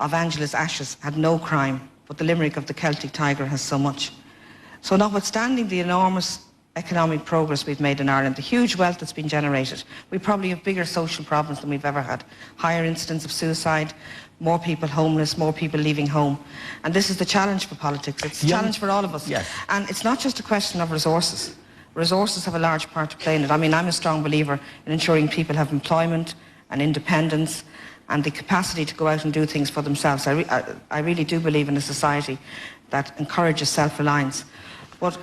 of Angela's ashes had no crime, but the limerick of the Celtic tiger has so much. So notwithstanding the enormous economic progress we've made in Ireland, the huge wealth that's been generated, we probably have bigger social problems than we've ever had. Higher incidence of suicide, more people homeless, more people leaving home. And this is the challenge for politics. It's a challenge for all of us. Yes. And it's not just a question of resources. Resources have a large part to play in it. I mean, I'm a strong believer in ensuring people have employment and independence and the capacity to go out and do things for themselves. I really do believe in a society that encourages self-reliance. But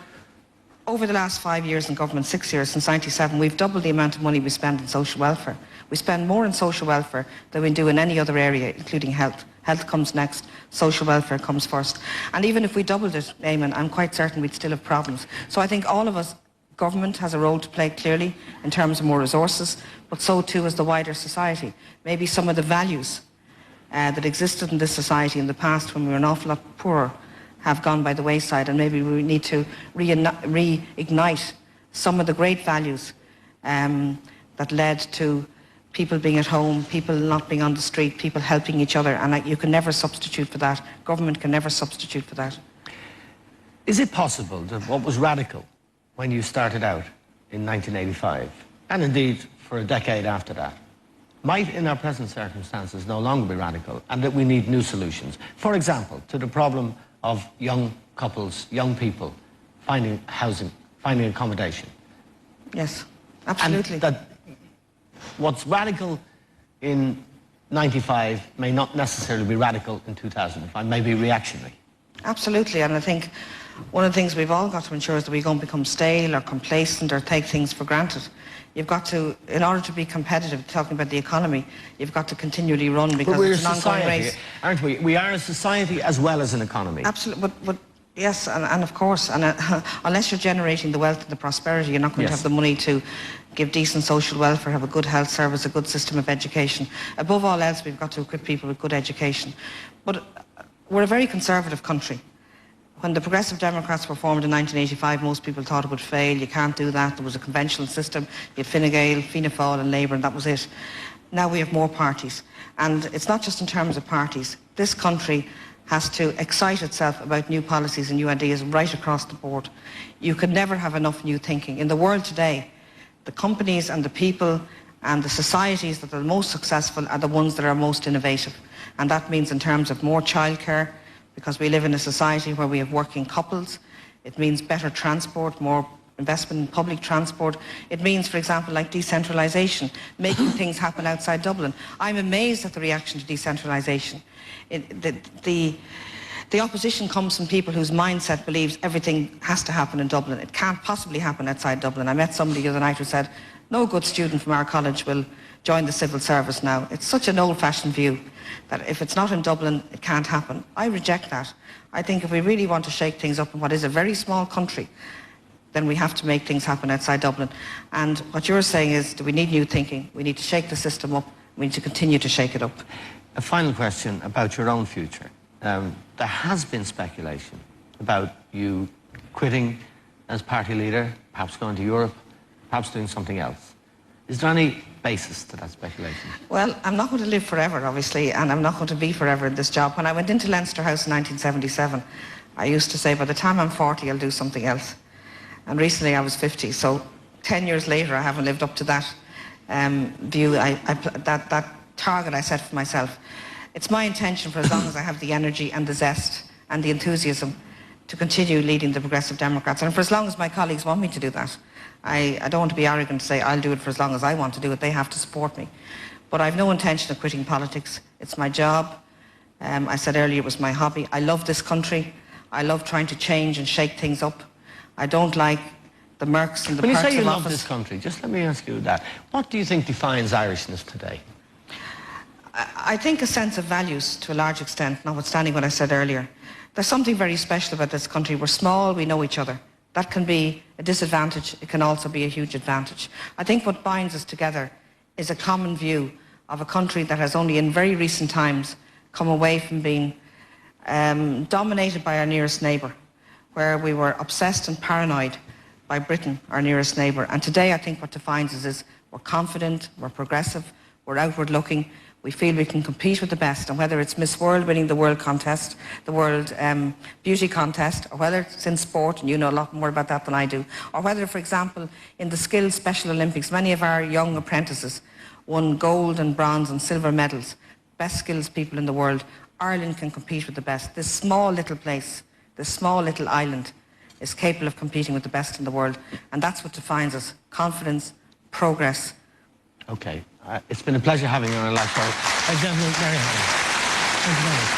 over the last 5 years in government, 6 years, since '97, we've doubled the amount of money we spend in social welfare. We spend more in social welfare than we do in any other area, including health. Health comes next, social welfare comes first. And even if we doubled it, Eamon, I'm quite certain we'd still have problems. So I think all of us, government has a role to play clearly in terms of more resources, but so too has the wider society. Maybe some of the values that existed in this society in the past when we were an awful lot poorer have gone by the wayside, and maybe we need to reignite some of the great values that led to people being at home, people not being on the street, people helping each other, and you can never substitute for that. Government can never substitute for that. Is it possible that what was radical when you started out in 1985, and indeed for a decade after that, might in our present circumstances no longer be radical, and that we need new solutions? For example, to the problem of young couples, young people finding housing, finding accommodation. Yes, absolutely. And that what's radical in 95 may not necessarily be radical in 2005, may be reactionary. Absolutely, and I think one of the things we've all got to ensure is that we don't become stale or complacent or take things for granted. You've got to, in order to be competitive, talking about the economy, you've got to continually run, because it's an ongoing race. Aren't we? We are a society as well as an economy. Absolutely, but yes, and of course, and unless you're generating the wealth and the prosperity, you're not going to have the money to give decent social welfare, have a good health service, a good system of education. Above all else, we've got to equip people with good education. But we're a very conservative country. When the Progressive Democrats were formed in 1985, most people thought it would fail. You can't do that. There was a conventional system. You had Fine Gael, Fianna Fáil and Labour, and that was it. Now we have more parties. And it's not just in terms of parties. This country has to excite itself about new policies and new ideas right across the board. You could never have enough new thinking. In the world today, the companies and the people and the societies that are most successful are the ones that are most innovative. And that means in terms of more childcare, because we live in a society where we have working couples. It means better transport, more investment in public transport. It means, for example, like decentralisation, making things happen outside Dublin. I'm amazed at the reaction to decentralisation. The opposition comes from people whose mindset believes everything has to happen in Dublin. It can't possibly happen outside Dublin. I met somebody the other night who said, no good student from our college will join the civil service now. It's such an old-fashioned view that if it's not in Dublin, it can't happen. I reject that. I think if we really want to shake things up in what is a very small country, then we have to make things happen outside Dublin. And what you're saying is, do we need new thinking? We need to shake the system up. We need to continue to shake it up. A final question about your own future. There has been speculation about you quitting as party leader, perhaps going to Europe, perhaps doing something else. Is there any basis to that speculation? Well, I'm not going to live forever, obviously, and I'm not going to be forever in this job. When I went into Leinster House in 1977, I used to say, by the time I'm 40, I'll do something else. And recently I was 50, so 10 years later, I haven't lived up to that view, that target I set for myself. It's my intention, for as long as I have the energy and the zest and the enthusiasm, to continue leading the Progressive Democrats, and for as long as my colleagues want me to do that. I don't want to be arrogant to say I'll do it for as long as I want to do it. They have to support me. But I've no intention of quitting politics. It's my job. I said earlier it was my hobby. I love this country. I love trying to change and shake things up. I don't like the murks and the perks of office. When you say you love this country, just let me ask you that. What do you think defines Irishness today? I think a sense of values to a large extent, notwithstanding what I said earlier. There's something very special about this country. We're small, we know each other. That can be a disadvantage, it can also be a huge advantage. I think what binds us together is a common view of a country that has only in very recent times come away from being dominated by our nearest neighbour, where we were obsessed and paranoid by Britain, our nearest neighbour. And today I think what defines us is we're confident, we're progressive, we're outward looking, we feel we can compete with the best, and whether it's Miss World winning the World Contest, the World Beauty Contest, or whether it's in sport, and you know a lot more about that than I do, or whether, for example, in the Skills Special Olympics, many of our young apprentices won gold and bronze and silver medals, best skills people in the world. Ireland can compete with the best. This small little place, this small little island, is capable of competing with the best in the world, and that's what defines us: confidence, progress. Okay. It's been a pleasure having you on our live show. Ladies and gentlemen, Mary Harney. Thank you very much.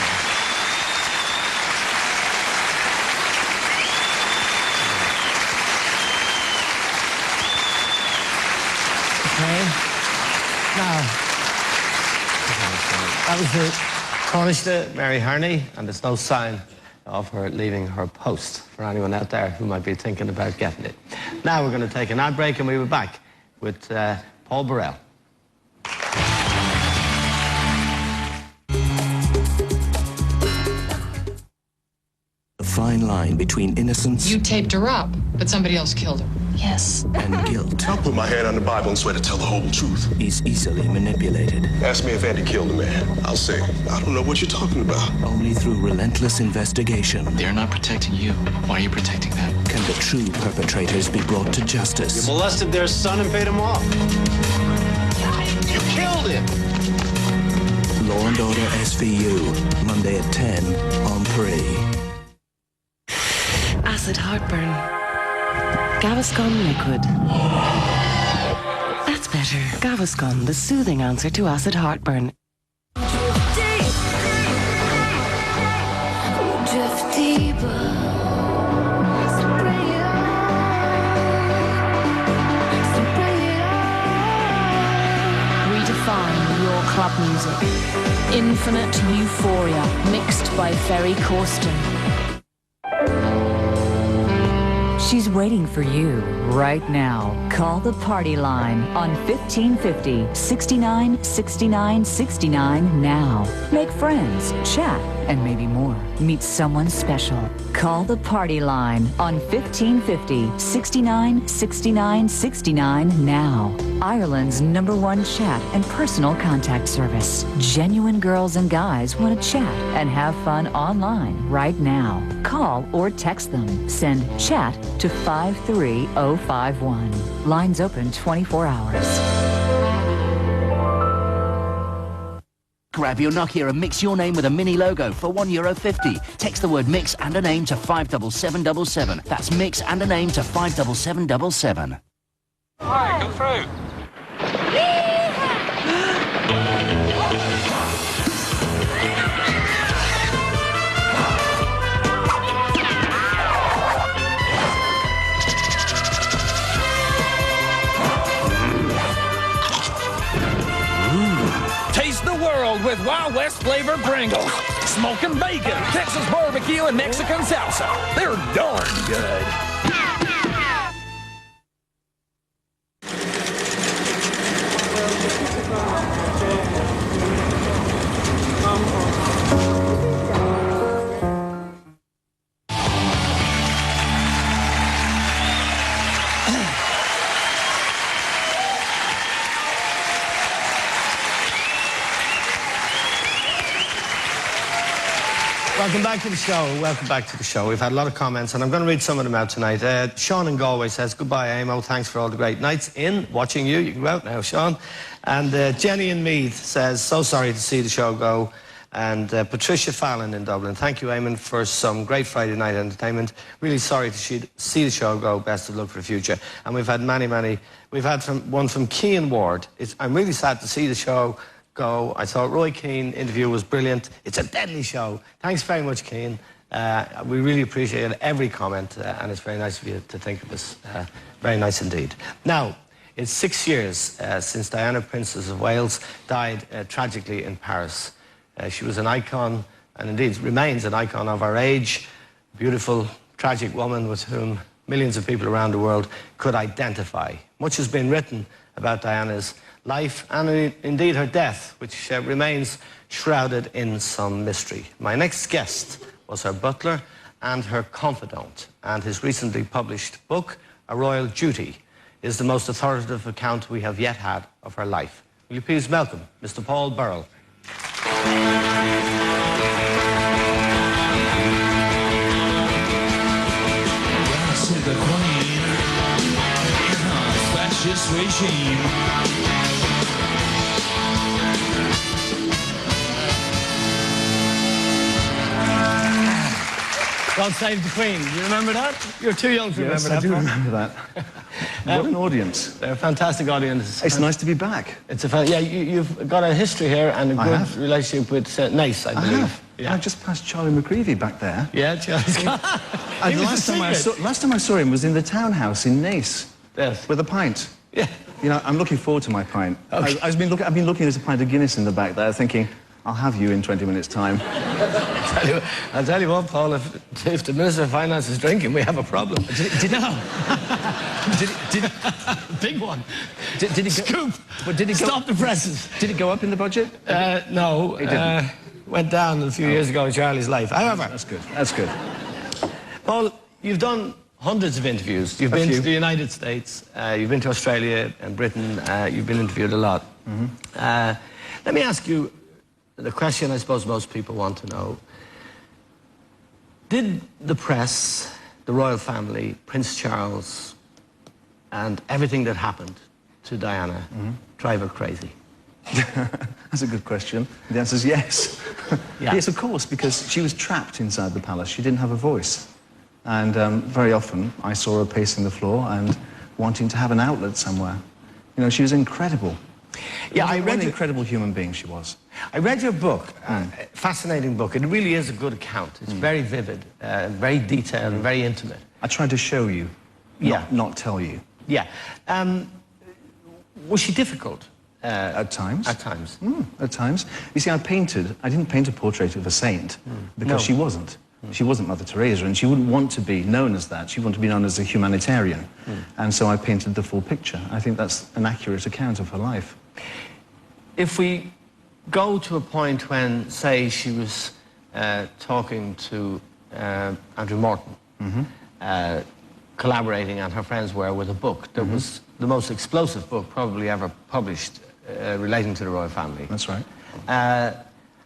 Okay. Now, that was the Taoiseach, Mary Harney, and there's no sign of her leaving her post for anyone out there who might be thinking about getting it. Now we're going to take an ad break, and we'll be back with Paul Burrell. A fine line between innocence. You taped her up, but somebody else killed her. Yes. And guilt. I'll put my hand on the Bible and swear to tell the whole truth. Is easily manipulated. Ask me if Andy killed the man. I'll say, I don't know what you're talking about. Only through relentless investigation. They're not protecting you. Why are you protecting them? Can the true perpetrators be brought to justice? You molested their son and paid him off. You killed him. Law and Order SVU, Monday at 10 on 3. Acid heartburn. Gaviscon liquid. That's better. Gaviscon, the soothing answer to acid heartburn. Redefine your club music. Infinite Euphoria, mixed by Ferry Corsten. She's waiting for you right now. Call the party line on 1550 69 69 69 now. Make friends, chat, and maybe more. Meet someone special. Call the party line on 1550 69 69 69 now. Ireland's #1 chat and personal contact service. Genuine girls and guys want to chat and have fun online right now. Call or text them. Send chat to 53051. Lines open 24 hours. Grab your Nokia and mix your name with a mini logo for €1.50. Text the word mix and a name to 57777. That's mix and a name to 57777. Hi, come through. Taste the world with Wild West flavored Pringles. Smoking bacon, Texas barbecue, and Mexican salsa. They're darn good. Welcome back to the show. Welcome back to the show. We've had a lot of comments, and I'm going to read some of them out tonight. Sean in Galway says, "Goodbye, Amo. Thanks for all the great nights in watching you." You can go out now, Sean. And Jenny in Meath says, "So sorry to see the show go." And Patricia Fallon in Dublin, "Thank you, Eamon, for some great Friday night entertainment. Really sorry to see the show go. Best of luck for the future." And we've had many. We've had one from Keane Ward. I'm really sad to see the show go. I thought Roy Keane interview was brilliant. It's a deadly show. Thanks very much, Keane. We really appreciate every comment, and it's very nice of you to think of us. Very nice indeed. Now, it's 6 years since Diana, Princess of Wales, died tragically in Paris. She was an icon, and indeed remains an icon of our age. Beautiful, tragic woman with whom millions of people around the world could identify. Much has been written about Diana's life and indeed her death, which remains shrouded in some mystery. My next guest was her butler and her confidant, and his recently published book, A Royal Duty, is the most authoritative account we have yet had of her life. Will you please welcome Mr. Paul Burrell? The Queen in her fascist regime. God Save the Queen. You remember that? You're too young to remember that. I do remember that. What an audience. They're a fantastic audience. It's nice to be back. It's a yeah, you've got a history here and a good relationship with Nice, I believe. I have. Yeah. I just passed Charlie McCreevy back there. Yeah, Charlie's got... And last time I saw him was in the townhouse in Nice. Yes. With a pint. Yeah. You know, I'm looking forward to my pint. Okay. I've been looking at a pint of Guinness in the back there, thinking, I'll have you in 20 minutes' time. I'll tell you what, Paul, if the Minister of Finance is drinking, we have a problem. Big one. Did he Scoop! But did he Stop the presses. Did it go up in the budget? No. It didn't. Went down a few years ago in Charlie's life. However... That's good. That's good. Paul, you've done hundreds of interviews. You've been to the United States, you've been to Australia and Britain, you've been interviewed a lot. Let me ask you the question I suppose most people want to know. Did the press, the royal family, Prince Charles, and everything that happened to Diana drive her crazy? That's a good question. The answer is yes. Yeah. Yes, of course, because she was trapped inside the palace. She didn't have a voice. And very often I saw her pacing the floor and wanting to have an outlet somewhere. You know, she was incredible. Yeah, What an incredible human being she was. I read your book, fascinating book. It really is a good account. It's very vivid, very detailed, and very intimate. I tried to show you, not tell you. Yeah. Was she difficult? At times. At times. At times. You see, I didn't paint a portrait of a saint because she wasn't. She wasn't Mother Teresa, and she wouldn't want to be known as that. She wanted to be known as a humanitarian. And so I painted the full picture. I think that's an accurate account of her life. If we go to a point when, say, she was talking to Andrew Morton, collaborating, and her friends were, with a book that was the most explosive book probably ever published relating to the royal family. That's right.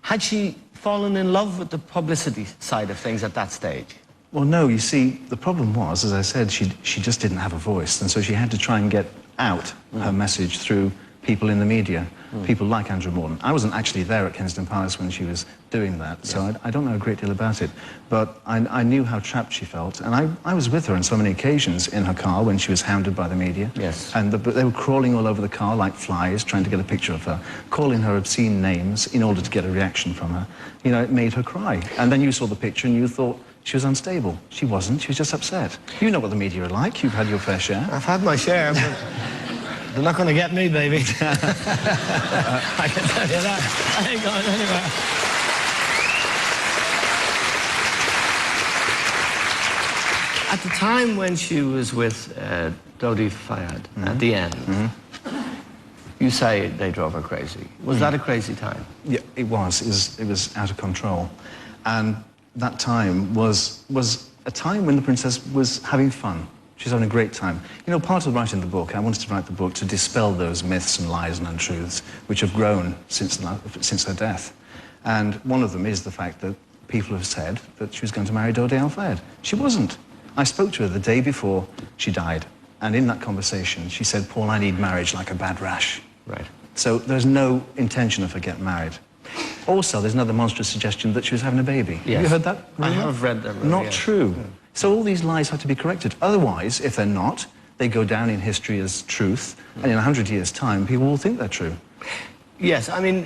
Had she fallen in love with the publicity side of things at that stage? Well, no, you see, the problem was, as I said, she just didn't have a voice, and so she had to try and get out her message through people in the media, people like Andrew Morton. I wasn't actually there at Kensington Palace when she was doing that, so I don't know a great deal about it. But I knew how trapped she felt, and I was with her on so many occasions in her car when she was hounded by the media. Yes. And they were crawling all over the car like flies, trying to get a picture of her, calling her obscene names in order to get a reaction from her. You know, it made her cry. And then you saw the picture and you thought she was unstable. She wasn't, she was just upset. You know what the media are like, you've had your fair share. I've had my share, but... They're not going to get me, baby. I can tell you that. I ain't going anywhere. At the time when she was with Dodi Fayed, at the end, you say they drove her crazy. Was that a crazy time? Yeah, it was. It was out of control. And that time was a time when the princess was having fun. She's having a great time. You know, part of writing the book, I wanted to write the book to dispel those myths and lies and untruths which have grown since her death. And one of them is the fact that people have said that she was going to marry Dodi Al-Fayed. She wasn't. I spoke to her the day before she died, and in that conversation she said, Paul, I need marriage like a bad rash. Right. So there's no intention of her getting married. Also, there's another monstrous suggestion that she was having a baby. Yes. Have you heard that? I have read that. Not true. So all these lies have to be corrected. Otherwise, if they're not, they go down in history as truth, and in 100 years' time, people will think they're true. Yes, I mean,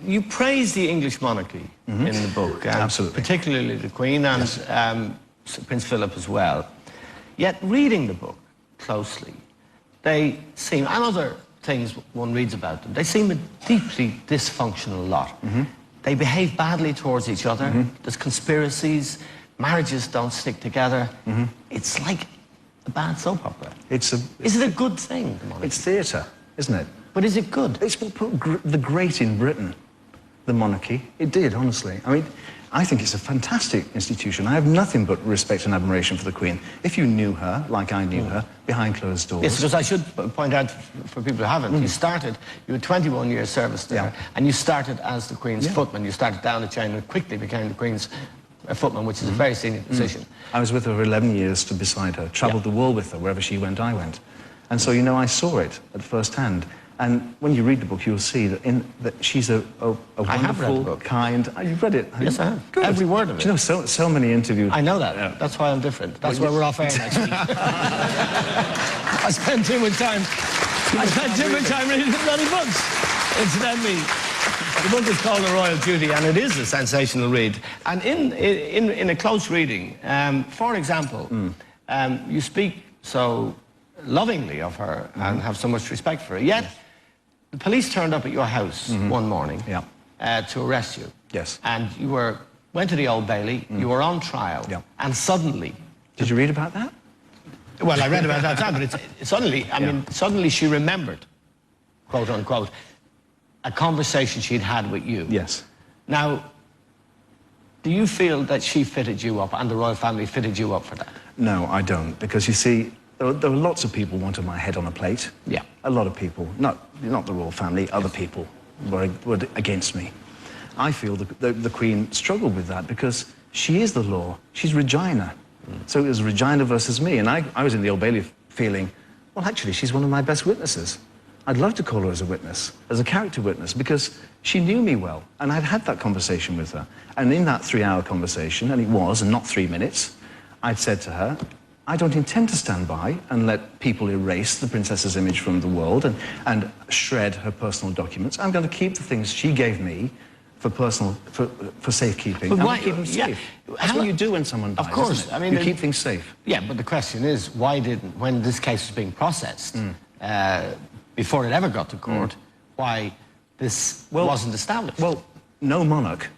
you praise the English monarchy in the book. Absolutely. Particularly the Queen and Prince Philip as well. Yet, reading the book closely, they seem, and other things one reads about them, they seem a deeply dysfunctional lot. They behave badly towards each other. There's conspiracies. Marriages don't stick together. It's like a bad soap opera. Is it a good thing, the monarchy? It's theatre, isn't it? But is it good? It's what put the great in Britain. the monarchy. It did, honestly. I mean, I think it's a fantastic institution. I have nothing but respect and admiration for the Queen. If you knew her, like I knew her, behind closed doors... Yes, because I should point out, for people who haven't, you had 21 years service there, and you started as the Queen's footman. You started down the chain and quickly became the Queen's footman, which is a very senior position. I was with her for 11 years, stood beside her, travelled the world with her. Wherever she went, I went. And so, you know, I saw it at first hand. And when you read the book, you'll see that she's a wonderful, kind... Oh, you've read it? Yes, I have. Good. Every word of it. Do you know, so many interviews... I know that. Yeah. That's why I'm different. That's why we're off air next week. I spend too much time reading the bloody books. Incidentally, the book is called The Royal Duty, and it is a sensational read. And in a close reading, for example, you speak so lovingly of her and have so much respect for her, yet the police turned up at your house one morning to arrest you. Yes. And you went to the Old Bailey, you were on trial, and suddenly... Did you read about that? Well, I read about that time, but suddenly she remembered, quote unquote, a conversation she'd had with you. Yes. Now, do you feel that she fitted you up and the royal family fitted you up for that? No, I don't, because you see, there were lots of people wanted my head on a plate. Yeah. A lot of people, not the royal family, other people were against me. I feel the Queen struggled with that because she is the law. She's Regina. So it was Regina versus me, and I was in the Old Bailey feeling, well, actually, she's one of my best witnesses. I'd love to call her as a witness, as a character witness, because she knew me well, and I'd had that conversation with her. And in that 3-hour conversation, and it was, and not 3 minutes, I'd said to her, I don't intend to stand by and let people erase the princess's image from the world and shred her personal documents. I'm going to keep the things she gave me for safekeeping. But why keep them safe? That's what you do when someone dies. Of course, I mean, you keep things safe. Yeah, but the question is, why didn't, when this case was being processed, before it ever got to court, why this wasn't established? Well, no monarch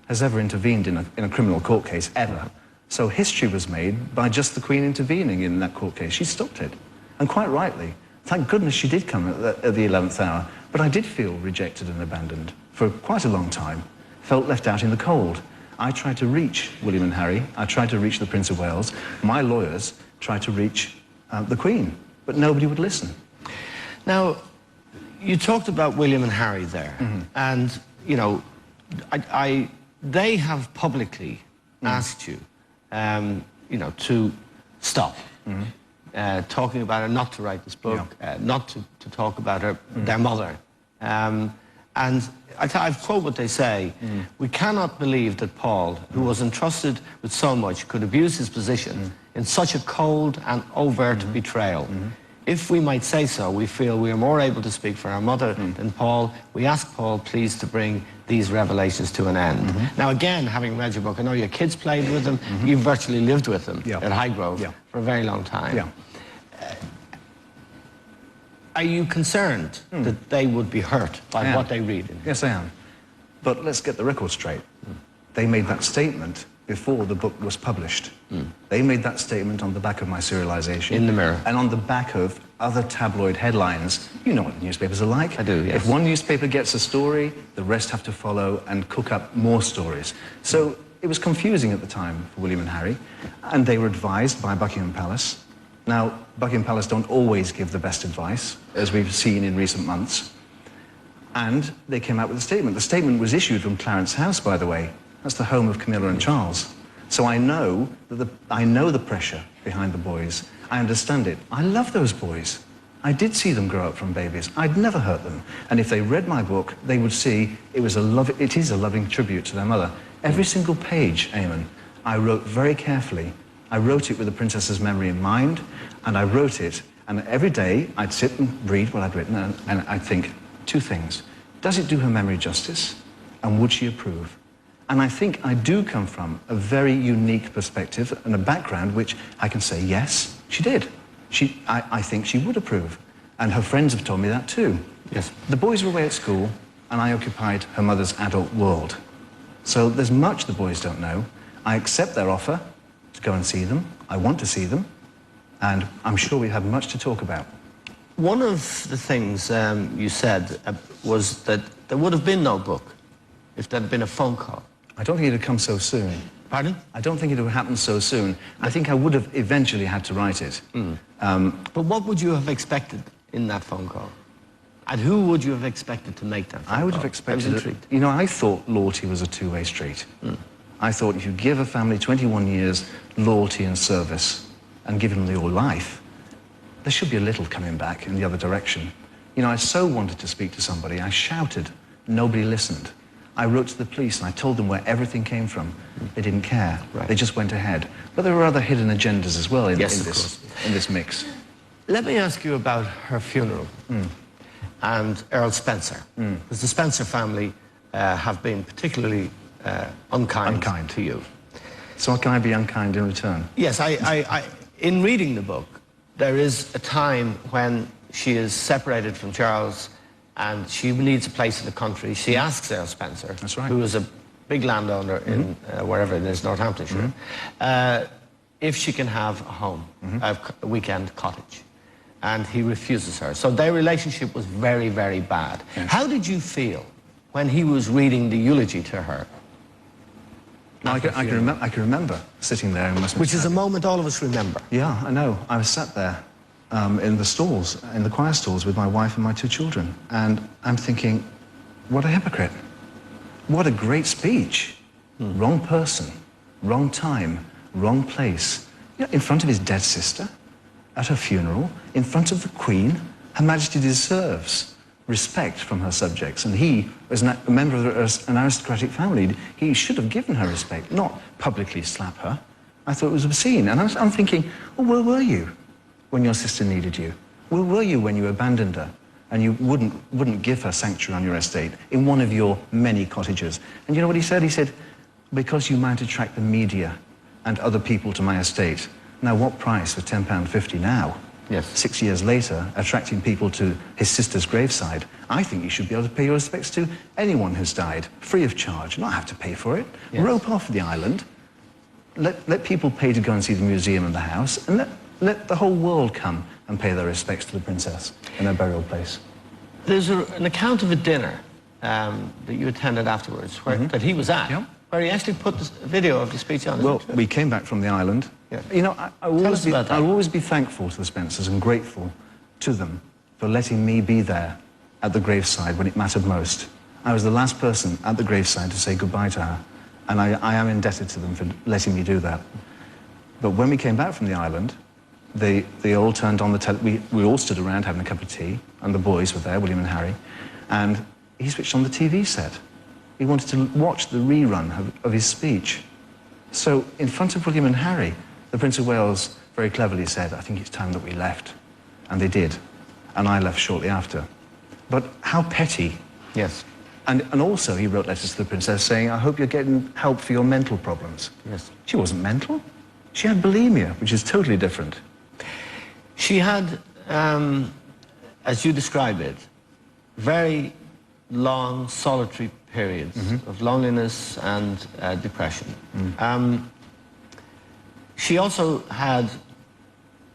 has ever intervened in a criminal court case ever. So history was made by just the Queen intervening in that court case. She stopped it, and quite rightly. Thank goodness she did come at the 11th hour. But I did feel rejected and abandoned for quite a long time. Felt left out in the cold. I tried to reach William and Harry. I tried to reach the Prince of Wales. My lawyers tried to reach the Queen, but nobody would listen. Now, you talked about William and Harry there, and, you know, they have publicly asked you, you know, to stop talking about her, not to write this book, not to talk about her, their mother. And I've quote what they say, we cannot believe that Paul, who was entrusted with so much, could abuse his position in such a cold and overt betrayal. If we might say so, we feel we are more able to speak for our mother than Paul. We ask Paul, please, to bring these revelations to an end. Now, again, having read your book, I know your kids played with them. You virtually lived with them at Highgrove for a very long time. Are you concerned that they would be hurt by what they read? Yes, I am. But let's get the record straight. They made that statement before the book was published. They made that statement on the back of my serialization. In the Mirror. And on the back of other tabloid headlines. You know what newspapers are like. I do, yes. If one newspaper gets a story, the rest have to follow and cook up more stories. So it was confusing at the time for William and Harry, and they were advised by Buckingham Palace. Now, Buckingham Palace don't always give the best advice, as we've seen in recent months. And they came out with a statement. The statement was issued from Clarence House, by the way. That's the home of Camilla and Charles. So I know the pressure behind the boys. I understand it. I love those boys. I did see them grow up from babies. I'd never hurt them. And if they read my book, they would see it is a loving tribute to their mother. Every single page, Eamon, I wrote very carefully. I wrote it with the princess's memory in mind, and I wrote it, and every day I'd sit and read what I'd written, and I'd think two things. Does it do her memory justice? And would she approve? And I think I do come from a very unique perspective and a background which I can say, yes, she did. I think she would approve. And her friends have told me that too. Yes. The boys were away at school, and I occupied her mother's adult world. So there's much the boys don't know. I accept their offer to go and see them. I want to see them. And I'm sure we have much to talk about. One of the things you said was that there would have been no book if there had been a phone call? I don't think it had come so soon. Pardon? I don't think it would happen so soon. I think I would have eventually had to write it. But what would you have expected in that phone call? And who would you have expected to make that phone call? I would have expected it. You know, I thought loyalty was a two-way street. I thought if you give a family 21 years loyalty and service and give them your life, there should be a little coming back in the other direction. You know, I so wanted to speak to somebody. I shouted. Nobody listened. I wrote to the police and I told them where everything came from. They didn't care. They just went ahead. But there were other hidden agendas as well in this mix. Let me ask you about her funeral and Earl Spencer. Because the Spencer family have been particularly unkind to you. So can I be unkind in return? Yes, in reading the book, there is a time when she is separated from Charles and she needs a place in the country. She asks Earl Spencer, who is a big landowner in wherever it is, Northamptonshire, if she can have a home, a weekend cottage. And he refuses her. So their relationship was very, very bad. Yes. How did you feel when he was reading the eulogy to her? No, I can remember sitting there. Which is a moment all of us remember. Yeah, I know. I was sat there in the stalls, in the choir stalls with my wife and my two children. And I'm thinking, what a hypocrite. What a great speech. Wrong person, wrong time, wrong place. You know, in front of his dead sister, at her funeral, in front of the Queen. Her Majesty deserves respect from her subjects, and he, as a member of an aristocratic family, he should have given her respect, not publicly slap her. I thought it was obscene, and I'm thinking, well, where were you when your sister needed you? Where were you when you abandoned her and you wouldn't give her sanctuary on your estate in one of your many cottages? And you know what he said? He said, because you might attract the media and other people to my estate. Now, what price for £10.50 now? Yes. 6 years later, attracting people to his sister's graveside. I think you should be able to pay your respects to anyone who's died, free of charge, not have to pay for it. Yes. Rope off the island, let people pay to go and see the museum and the house, and let the whole world come and pay their respects to the princess in her burial place. There's an account of a dinner that you attended afterwards, where, that he was at, where he actually put the video of the speech on. Well, we came back from the island. Yeah. You know, I'll always be thankful to the Spencers and grateful to them for letting me be there at the graveside when it mattered most. I was the last person at the graveside to say goodbye to her, and I am indebted to them for letting me do that. But when we came back from the island, they all turned on the television. We all stood around having a cup of tea, and the boys were there, William and Harry, and he switched on the TV set. He wanted to watch the rerun of his speech. So in front of William and Harry, the Prince of Wales very cleverly said, I think it's time that we left. And they did. And I left shortly after. But how petty. Yes. And also he wrote letters to the princess saying, I hope you're getting help for your mental problems. Yes. She wasn't mental. She had bulimia, which is totally different. She had, as you describe it, very long, solitary periods of loneliness and depression. She also had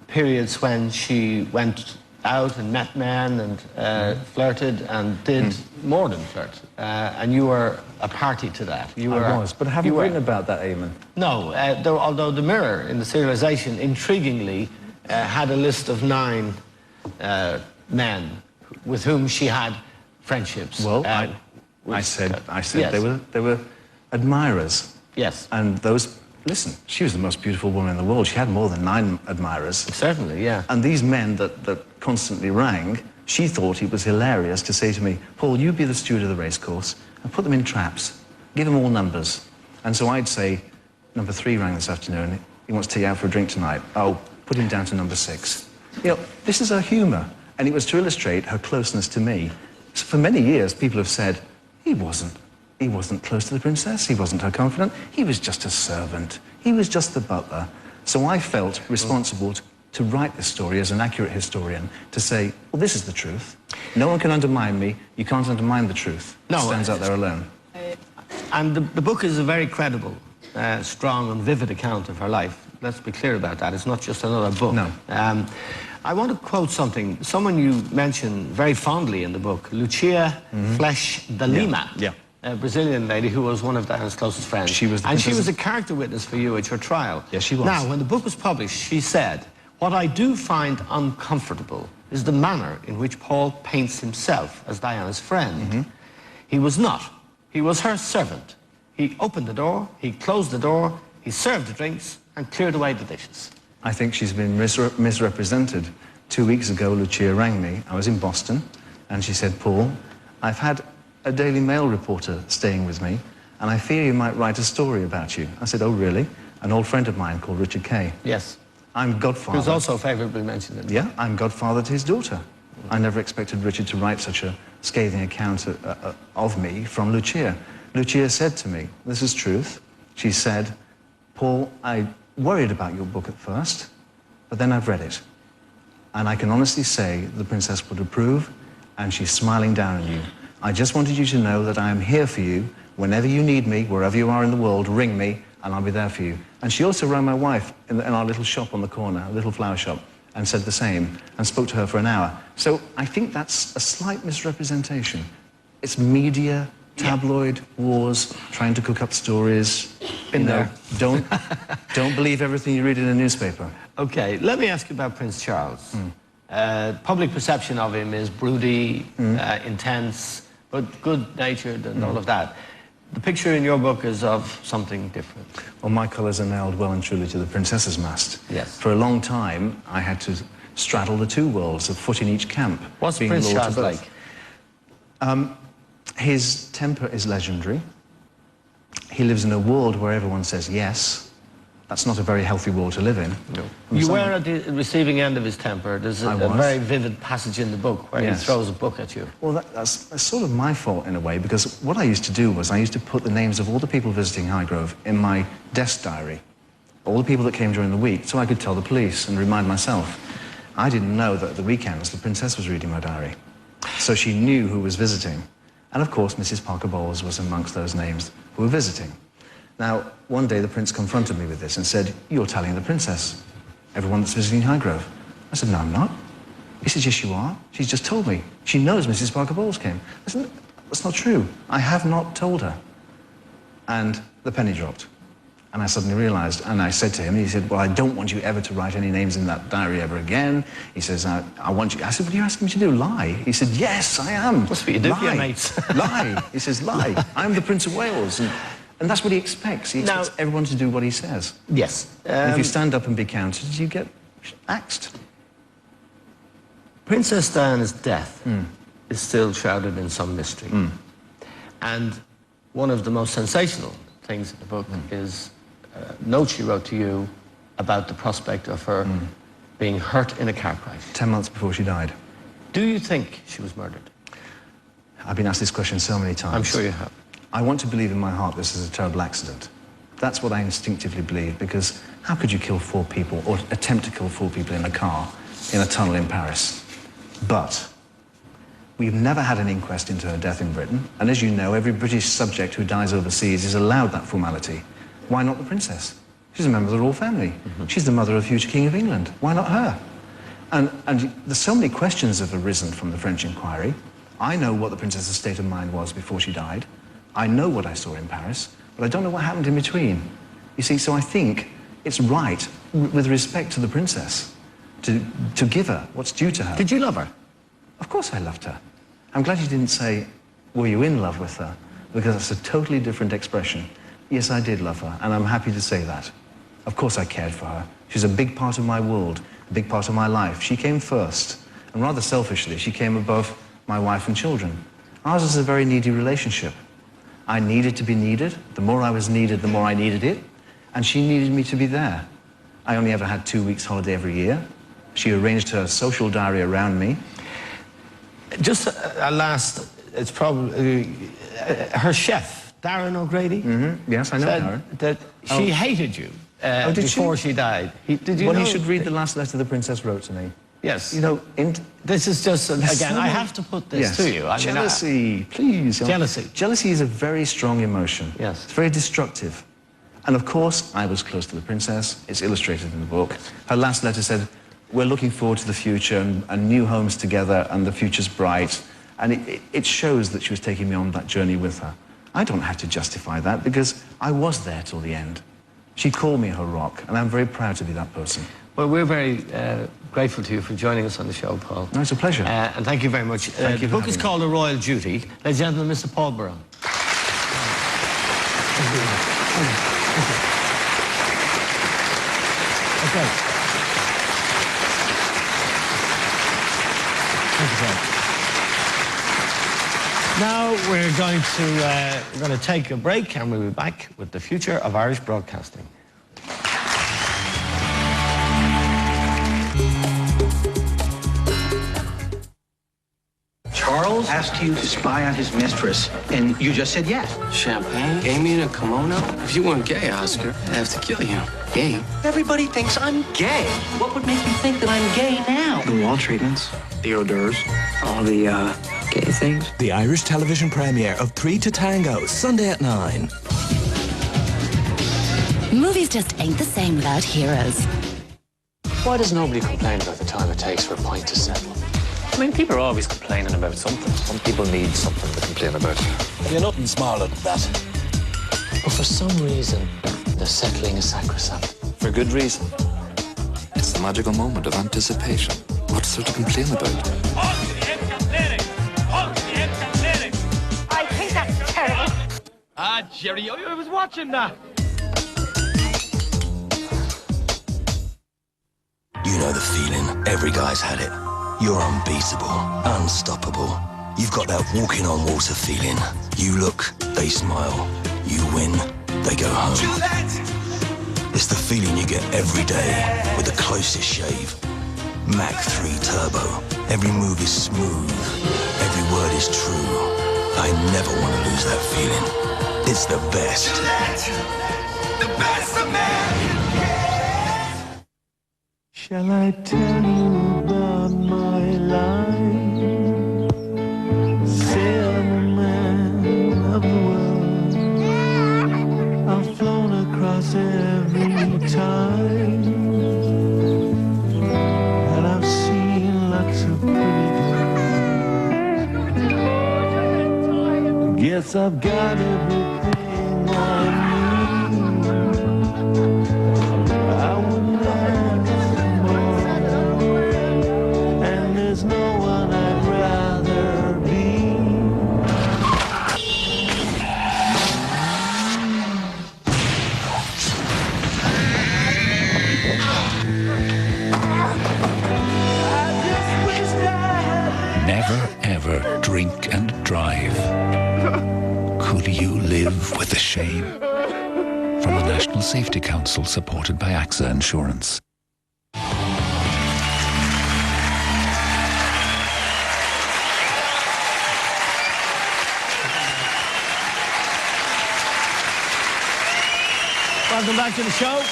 periods when she went out and met men and flirted and did more than flirt. And you were a party to that. I was, but I haven't written about that, Eamon. No, although the Mirror in the serialisation, intriguingly, had a list of 9 men with whom she had friendships. Well, I said yes. they were admirers. Yes. And those, listen, she was the most beautiful woman in the world. She had more than 9 admirers. Certainly, yeah. And these men that constantly rang, she thought it was hilarious to say to me, Paul, you be the steward of the racecourse and put them in traps. Give them all numbers. And so I'd say, number 3 rang this afternoon. He wants to take you out for a drink tonight. Oh, put him down to number 6. You know, this is her humour. And it was to illustrate her closeness to me. So for many years, people have said, he wasn't close to the princess, he wasn't her confidant, he was just a servant, he was just the butler. So I felt responsible to write this story as an accurate historian, to say, well, this is the truth. No one can undermine me, you can't undermine the truth. No, it stands out there alone. And the book is a very credible, strong and vivid account of her life. Let's be clear about that, it's not just another book. No. I want to quote someone you mention very fondly in the book, Lucia Flesh de Lima. Yeah. a Brazilian lady who was one of Diana's closest friends. She was the and she princess. was a character witness for you at your trial. Yes, she was. Now, when the book was published, she said, "What I do find uncomfortable is the manner in which Paul paints himself as Diana's friend. He was not. He was her servant. He opened the door, he closed the door, he served the drinks, and cleared away the dishes." I think she's been misrepresented. 2 weeks ago, Lucia rang me. I was in Boston, and she said, "Paul, I've had a Daily Mail reporter staying with me, and I fear you might write a story about you." I said, "Oh, really?" An old friend of mine called Richard Kay. Yes. I'm godfather. Who's also favourably mentioned in the Yeah, I'm godfather to his daughter. I never expected Richard to write such a scathing account of me from Lucia. Lucia said to me, this is truth, she said, "Paul, I worried about your book at first, but then I've read it. And I can honestly say the princess would approve, and she's smiling down on you. I just wanted you to know that I am here for you. Whenever you need me, wherever you are in the world, ring me, and I'll be there for you." And she also rang my wife in our little shop on the corner, a little flower shop, and said the same, and spoke to her for an hour. So I think that's a slight misrepresentation. It's media, tabloid, wars, trying to cook up stories. Been there. Don't believe everything you read in a newspaper. Okay, let me ask you about Prince Charles. Public perception of him is broody, intense, but good-natured and all of that. The picture in your book is of something different. Well, my colours are nailed well and truly to the princess's mast. Yes. For a long time, I had to straddle the two worlds, a foot in each camp. What's being Prince lord to Charles both. like? His temper is legendary. He lives in a world where everyone says yes. That's not a very healthy world to live in. No. You were at the receiving end of his temper. There's a very vivid passage in the book where he throws a book at you. Well, that's sort of my fault in a way, because what I used to do was I used to put the names of all the people visiting Highgrove in my desk diary, all the people that came during the week, so I could tell the police and remind myself. I didn't know that at the weekends the princess was reading my diary, so she knew who was visiting. And of course, Mrs. Parker Bowles was amongst those names who were visiting. Now, one day the prince confronted me with this and said, "You're telling the princess everyone that's visiting Highgrove." I said, "No, I'm not." He said, "Yes, you are. She's just told me. She knows Mrs. Parker Bowles came." I said, "That's not true. I have not told her." And the penny dropped. And I suddenly realized, and I said to him, he said, "Well, I don't want you ever to write any names in that diary ever again." He says, I want you... I said, "What are you asking me to do, lie?" He said, "Yes, I am." That's what you do for your mates. Lie. He says, "Lie. I'm the Prince of Wales." And that's what he expects. He expects everyone to do what he says. Yes. If you stand up and be counted, you get axed. Princess Diana's death is still shrouded in some mystery. And one of the most sensational things in the book is a note she wrote to you about the prospect of her being hurt in a car crash. 10 months before she died. Do you think she was murdered? I've been asked this question so many times. I'm sure you have. I want to believe in my heart this is a terrible accident. That's what I instinctively believe, because how could you kill 4 people, or attempt to kill 4 people in a car, in a tunnel in Paris? But we've never had an inquest into her death in Britain, and as you know, every British subject who dies overseas is allowed that formality. Why not the princess? She's a member of the royal family. She's the mother of the future King of England. Why not her? And there's so many questions that have arisen from the French inquiry. I know what the princess's state of mind was before she died. I know what I saw in Paris, but I don't know what happened in between. You see, so I think it's right, with respect to the princess, to give her what's due to her. Did you love her? Of course I loved her. I'm glad you didn't say, were you in love with her? Because that's a totally different expression. Yes, I did love her, and I'm happy to say that. Of course I cared for her. She's a big part of my world, a big part of my life. She came first, and rather selfishly, she came above my wife and children. Ours is a very needy relationship. I needed to be needed. The more I was needed, the more I needed it. And she needed me to be there. I only ever had 2 weeks holiday every year. She arranged her social diary around me. Just a last, it's probably, her chef, Darren O'Grady, yes, I know said Darren. that she hated you before she died. Did you know? Well, you should read the last letter the princess wrote to me. Yes. You know, this is just, again, I have to put this to you. Jealousy, please. Jealousy. Jealousy is a very strong emotion. Yes. It's very destructive. And of course, I was close to the princess. It's illustrated in the book. Her last letter said, "We're looking forward to the future and new homes together, and the future's bright." And it shows that she was taking me on that journey with her. I don't have to justify that because I was there till the end. She called me her rock, and I'm very proud to be that person. Well, we're very grateful to you for joining us on the show, Paul. No, it's a pleasure. And thank you very much. Thank you. The book is called A Royal Duty. Ladies and gentlemen, Mr. Paul Burrell. Okay. Thank you, Paul. Now we're going to take a break, and we'll be back with the future of Irish broadcasting. Charles asked you to spy on his mistress, and you just said yes. Champagne? Amy in a kimono? If you weren't gay, Oscar, I'd have to kill you. Gay? Everybody thinks I'm gay. What would make you think that I'm gay now? The wall treatments, the hors d'oeuvres, all the gay things. The Irish television premiere of 3 to Tango, Sunday at 9. Movies just ain't the same without heroes. Why does nobody complain about the time it takes for a pint to settle? I mean, people are always complaining about something. Some people need something to complain about. You're nothing smaller than that. But for some reason, the settling is sacrosanct. For good reason. It's the magical moment of anticipation. What's there to complain about? I think that's terrible. Ah, Jerry, I was watching that. You know the feeling. Every guy's had it. You're unbeatable, unstoppable. You've got that walking on water feeling. You look, they smile. You win, they go home. It's the feeling you get every day with the closest shave. Mach 3 Turbo. Every move is smooth. Every word is true. I never want to lose that feeling. It's the best. The best of man. Shall I tell you about my life? Say I'm a man of the world. I've flown across every time, and I've seen lots of pretty girls. Guess I've got everything I need. I wouldn't there's no one I'd rather be. Never ever drink and drive. Could you live with the shame? From the National Safety Council, supported by AXA Insurance. Welcome back to the show.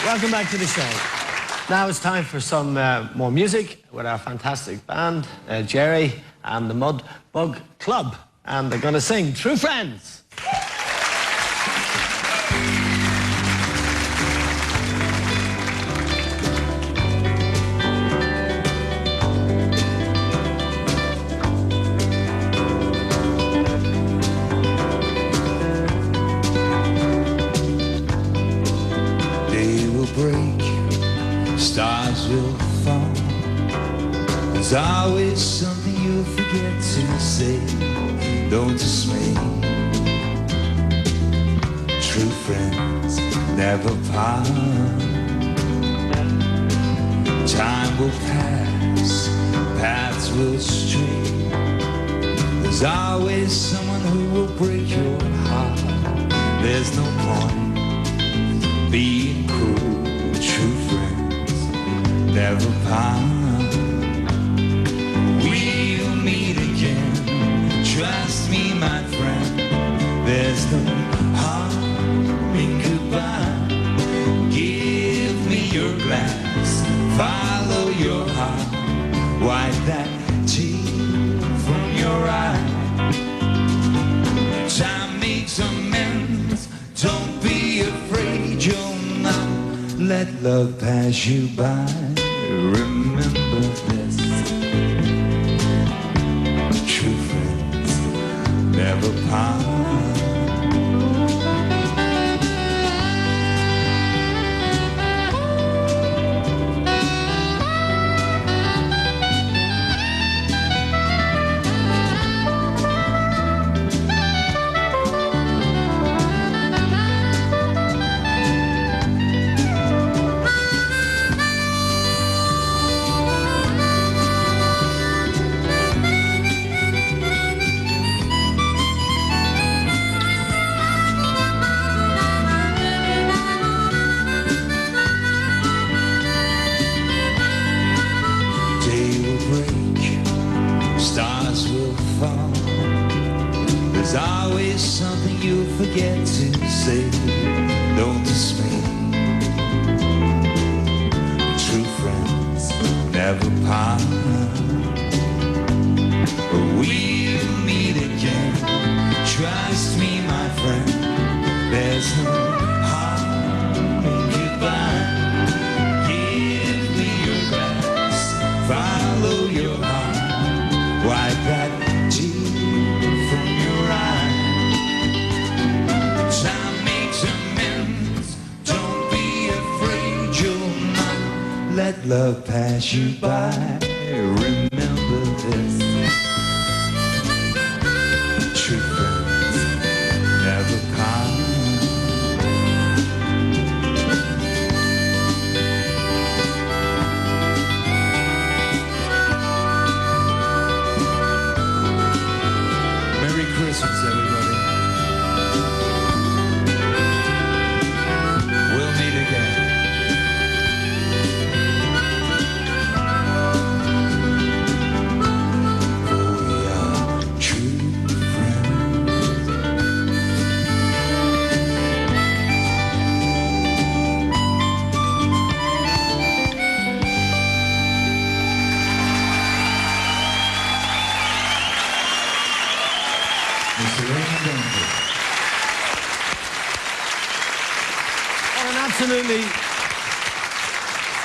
Welcome back to the show. Now it's time for some more music with our fantastic band, Jerry and the Mud Bug Club. And they're going to sing True Friends. Stars will fall. There's always something you'll forget to say. Don't dismay. True friends never part. Time will pass, paths will stray. There's always someone who will break your heart. There's no point being cruel. True friends never part. We'll meet again. Trust me, my friend. There's no harm in goodbye. Give me your glass. Follow your heart. Wipe that tear from your eye. Time makes amends. Don't be afraid. You'll not let love pass you by. Remember this. True friends never never part. Stars will fall. There's always something you'll forget to say. Don't dismay. True friends never part. But we'll meet again. Trust me, my friend. There's no harm in goodbye. Give me your glass. Follow your heart. Wipe that tear from your eye. Time makes amends. Don't be afraid you'll not let love pass you by. Remember this. True friends never part. Christmas, everybody. We'll meet again. For we are true friends.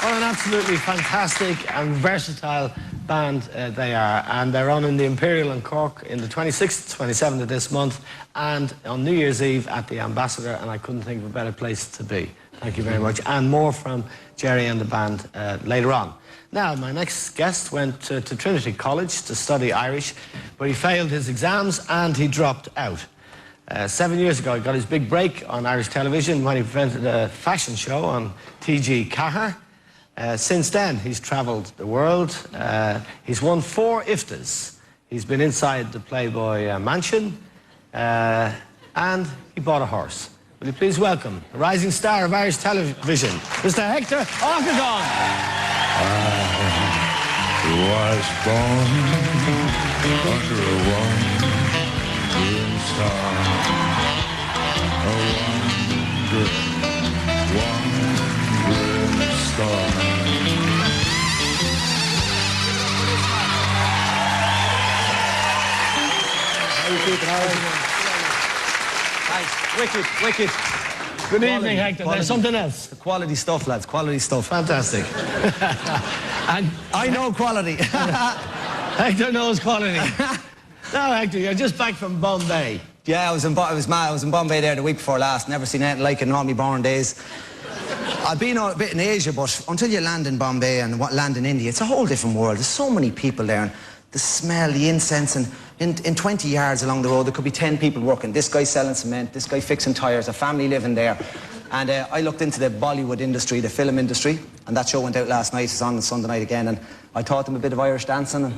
What an absolutely fantastic and versatile band they are, and they're on in the Imperial in Cork in the 26th, 27th of this month, and on New Year's Eve at the Ambassador, and I couldn't think of a better place to be. Thank you very much, and more from Jerry and the band later on. Now, my next guest went to Trinity College to study Irish, but he failed his exams and he dropped out. 7 years ago, he got his big break on Irish television when he presented a fashion show on TG Cahir. Since then, he's travelled the world. He's won 4 IFTAs. He's been inside the Playboy mansion, and he bought a horse. Will you please welcome the rising star of Irish television, Mr. Hector Octagon. I was born under a wandering star, a wandering star. Nice. Wicked. Good evening, Hector. There's something else. Quality stuff, lads. Quality stuff. Fantastic. And I know quality. Hector knows quality. Now, Hector, you're just back from Bombay. Yeah, I was in Bombay there the week before last. Never seen anything like it in all my born days. I've been a bit in Asia, but until you land in Bombay and land in India, it's a whole different world. There's so many people there, and the smell, the incense, and in 20 yards along the road, there could be 10 people working. This guy selling cement, this guy fixing tyres, a family living there. And I looked into the Bollywood industry, the film industry, and that show went out last night. It's on Sunday night again, and I taught them a bit of Irish dancing.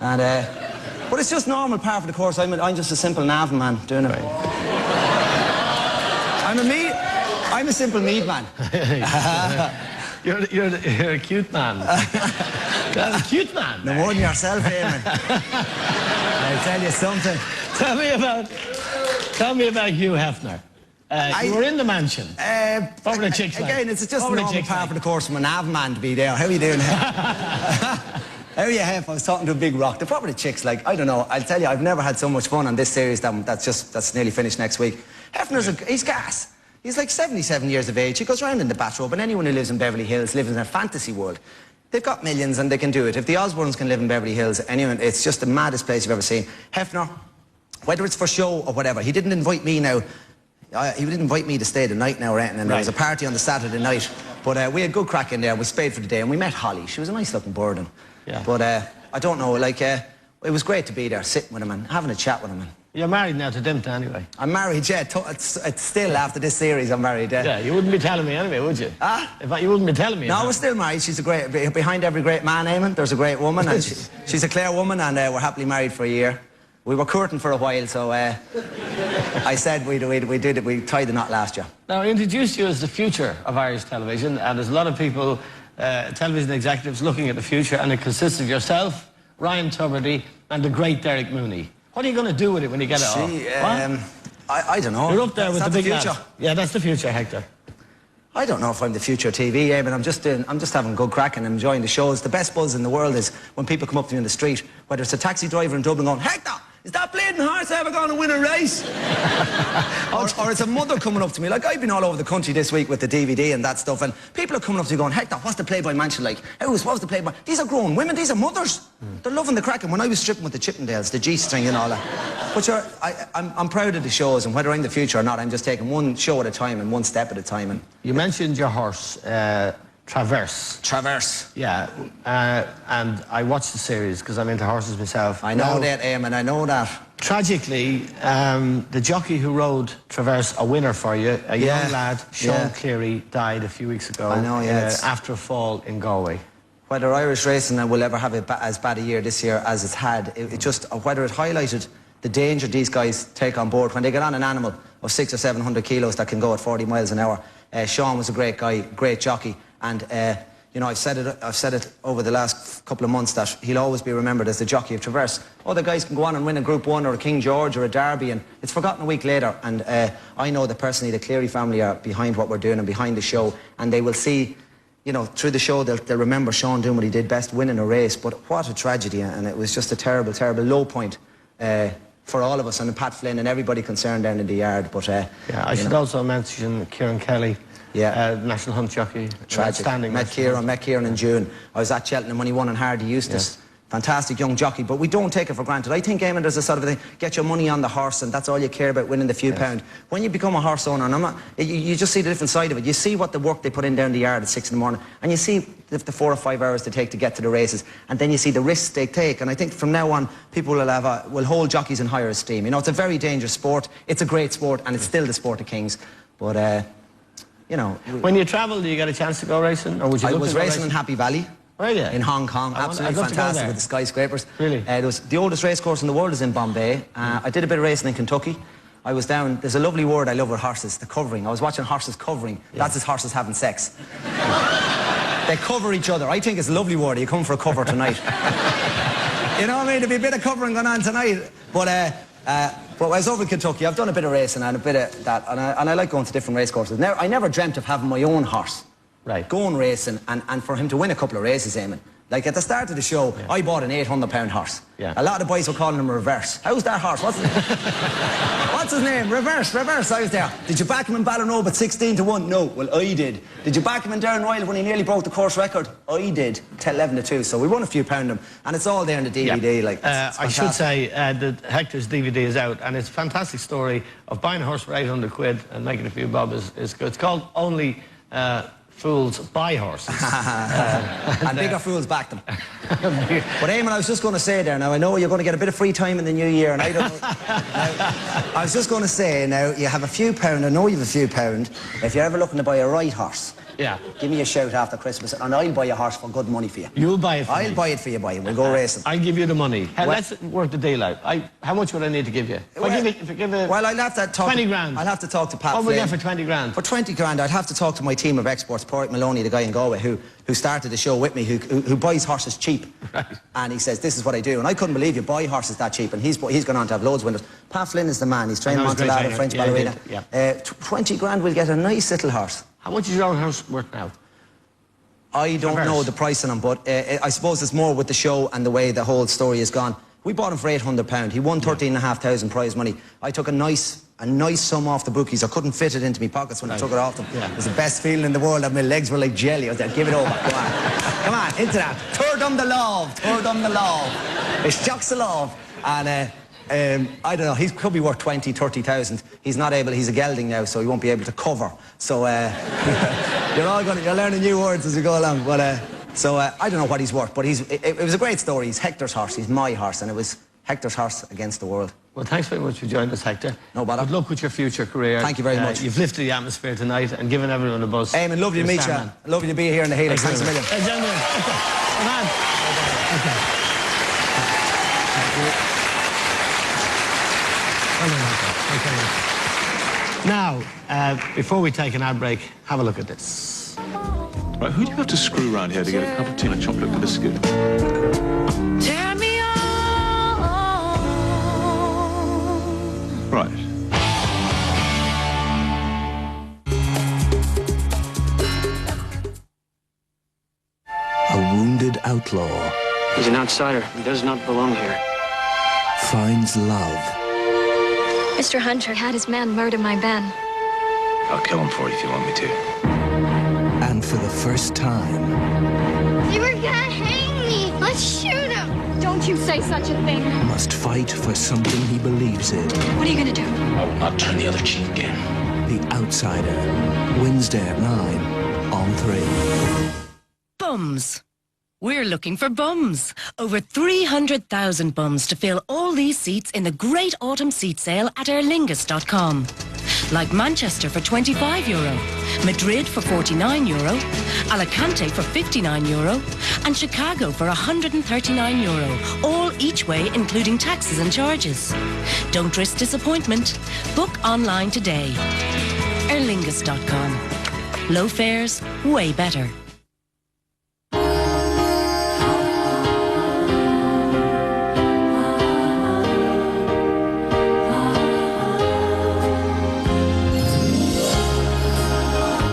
But it's just normal part of the course. I'm just a simple nav man doing it. I'm a simple meat man. You're a cute man. You're a cute man. No more than yourself, Eamon. I'll tell you something. Tell me about Hugh Hefner. You were in the mansion. What were the chicks like? Again, it's just a normal part of the course from a nav man to be there. How are you doing? How are you, Hef? I was talking to a big rock. The proper chicks, like, I don't know. I'll tell you, I've never had so much fun on this series that's nearly finished next week. Hefner's he's gas. He's like 77 years of age. He goes around in the bathrobe, and anyone who lives in Beverly Hills lives in a fantasy world. They've got millions and they can do it. If the Osbournes can live in Beverly Hills, anyone, it's just the maddest place you've ever seen. Hefner, whether it's for show or whatever. He didn't invite me now. He didn't invite me to stay the night now or anything, and there was a party on the Saturday night. But we had good crack in there. We stayed for the day, and we met Holly. She was a nice-looking bird. But I don't know, like, it was great to be there, sitting with him and having a chat with him. You're married now to Dunphy anyway. I'm married, yeah. It's still, after this series, I'm married, yeah. Yeah, you wouldn't be telling me anyway, would you? You wouldn't be telling me. No, we're still married. She's a great... Behind every great man, Eamon, there's a great woman, and she's a Clare woman, and we're happily married for a year. We were courting for a while, so I said we tied the knot last year. Now, I introduced you as the future of Irish television, and there's a lot of people, television executives, looking at the future, and it consists of yourself, Ryan Tubridy, and the great Derek Mooney. What are you going to do with it when you get it off? I don't know. You're up there with the big future. lads. Yeah, that's the future, Hector. I don't know if I'm the future of TV, but I'm just having good crack and enjoying the shows. The best buzz in the world is when people come up to me in the street, whether it's a taxi driver in Dublin going, "Hector, is that bleeding horse ever going to win a race?" or it's a mother coming up to me. Like, I've been all over the country this week with the DVD and that stuff, and people are coming up to me going, "Hector, what's the Playboy mansion like? What was the Playboy?" These are grown women, these are mothers. They're loving the crack. And when I was stripping with the Chippendales, the G-string and all that. But I'm proud of the shows, and whether I'm the future or not, I'm just taking one show at a time and one step at a time. And you mentioned your horse, Traverse. Traverse. Yeah, and I watched the series because I'm into horses myself. I know that, Eamon, I know that. Tragically, the jockey who rode Traverse, a winner for you, a young lad, Sean Cleary, died a few weeks ago. I know, after a fall in Galway. Whether Irish racing will ever have as bad a year this year as it's had, whether it highlighted the danger these guys take on board when they get on an animal of 600 or 700 kilos that can go at 40 miles an hour. Sean was a great guy, great jockey, and you know, I've said it over the last couple of months that he'll always be remembered as the jockey of Traverse. Other guys can go on and win a Group 1 or a King George or a Derby, and it's forgotten a week later. And I know that personally the Cleary family are behind what we're doing and behind the show, and they will see, you know, through the show they'll remember Sean doing what he did best, winning a race. But what a tragedy, and it was just a terrible, terrible low point for all of us, and Pat Flynn and everybody concerned down in the yard. But I should also mention Kieran Kelly. National Hunt jockey. Tragic. Met Kieran in June. I was at Cheltenham when he won on Hardy Eustace. Fantastic young jockey, but we don't take it for granted. I think, Eamon, there's a sort of thing, get your money on the horse and that's all you care about, winning the few pound. When you become a horse owner, and you just see the different side of it. You see what the work they put in down the yard at 6 in the morning, and you see the 4 or 5 hours they take to get to the races, and then you see the risks they take. And I think from now on, people will hold jockeys in higher esteem. You know, it's a very dangerous sport. It's a great sport, and it's still the sport of kings. But you know, when you travel, do you get a chance to go racing, or would you? I was racing in Happy Valley. Oh, yeah. In Hong Kong, absolutely fantastic with the skyscrapers. Really? It was the oldest race course in the world is in Bombay. I did a bit of racing in Kentucky. I was down. There's a lovely word I love with horses: the covering. I was watching horses covering. That's as horses having sex. They cover each other. I think it's a lovely word. You come for a cover tonight. You know what I mean? There'll be a bit of covering going on tonight. But I was over in Kentucky. I've done a bit of racing and a bit of that, and I like going to different race courses. I never dreamt of having my own horse. Right. Going racing and for him to win a couple of races, Eamon. Like at the start of the show, I bought an 800-pound horse. A lot of the boys were calling him Reverse. How's that horse? What's his name? Reverse. I was there. Did you back him in Ballinrobe at 16-1? No. Well, I did. Did you back him in Downroyal when he nearly broke the course record? I did. 11-2. So we won a few pound him, and it's all there in the DVD. Like I should say that Hector's DVD is out, and it's a fantastic story of buying a horse for 800 quid and making a few bob is good. It's called Only Fools Buy Horses. And bigger fools back them. But Eamon, I was just going to say there, now I know you're going to get a bit of free time in the new year, and I don't know. I was just going to say, now you have a few pound, I know you have a few pound, if you're ever looking to buy a right horse. Give me a shout after Christmas and I'll buy a horse for good money for you. You'll buy it for me? I'll buy it for you, boy, and we'll go racing. I'll give you the money. Let's work the deal out. How much would I need to give you? Well, I'll have to talk 20 grand. I'll have to talk to Pat What would Flynn. you get for 20 grand? For 20 grand, I'd have to talk to my team of exports, Porrick Maloney, the guy in Galway, who started the show with me, who buys horses cheap. Right. And he says, this is what I do. And I couldn't believe you buy horses that cheap. And he's gone on to have loads of winners. Pat Flynn is the man. He's trained Montellado, French ballerina. 20 grand, we'll get a nice little horse. How much is your horse worth now? I don't know the price on him, but I suppose it's more with the show and the way the whole story has gone. We bought him for £800. He won 13,500 prize money. I took a nice sum off the bookies. I couldn't fit it into my pockets when I took it off them. It was the best feeling in the world. My legs were like jelly. I was like, give it over. Come on, into that. Third on the love. It's jocks the love. And I don't know, he could be worth 20, 30,000. He's not able, he's a gelding now, so he won't be able to cover. So, you're learning new words as we go along. But, I don't know what he's worth, but it was a great story. He's Hector's horse, he's my horse, and it was Hector's horse against the world. Well, thanks very much for joining us, Hector. No bother. Good luck with your future career. Thank you very much. You've lifted the atmosphere tonight and given everyone a buzz. Eamon, lovely to meet you. Lovely to be here in the Helix. Thanks a million. Hey, gentlemen. Okay. Now, before we take an ad break, have a look at this. Right, who do you have to screw around here to get a cup of tea and a chocolate biscuit? Tear me on. Right. A wounded outlaw He's an outsider. He does not belong here. finds love. Mr. Hunter had his man murder my Ben. I'll kill him for you if you want me to. And for the first time, They were gonna hang me. Let's shoot him. Don't you say such a thing. must fight for something he believes in. What are you gonna do? I will not turn the other cheek again. The Outsider. Wednesday at 9 on 3. Bums. We're looking for bums. Over 300,000 bums to fill all these seats in the great autumn seat sale at aerlingus.com. Like Manchester for €25, Madrid for €49, Alicante for €59, and Chicago for €139, all each way including taxes and charges. Don't risk disappointment. Book online today. aerlingus.com. Low fares, way better.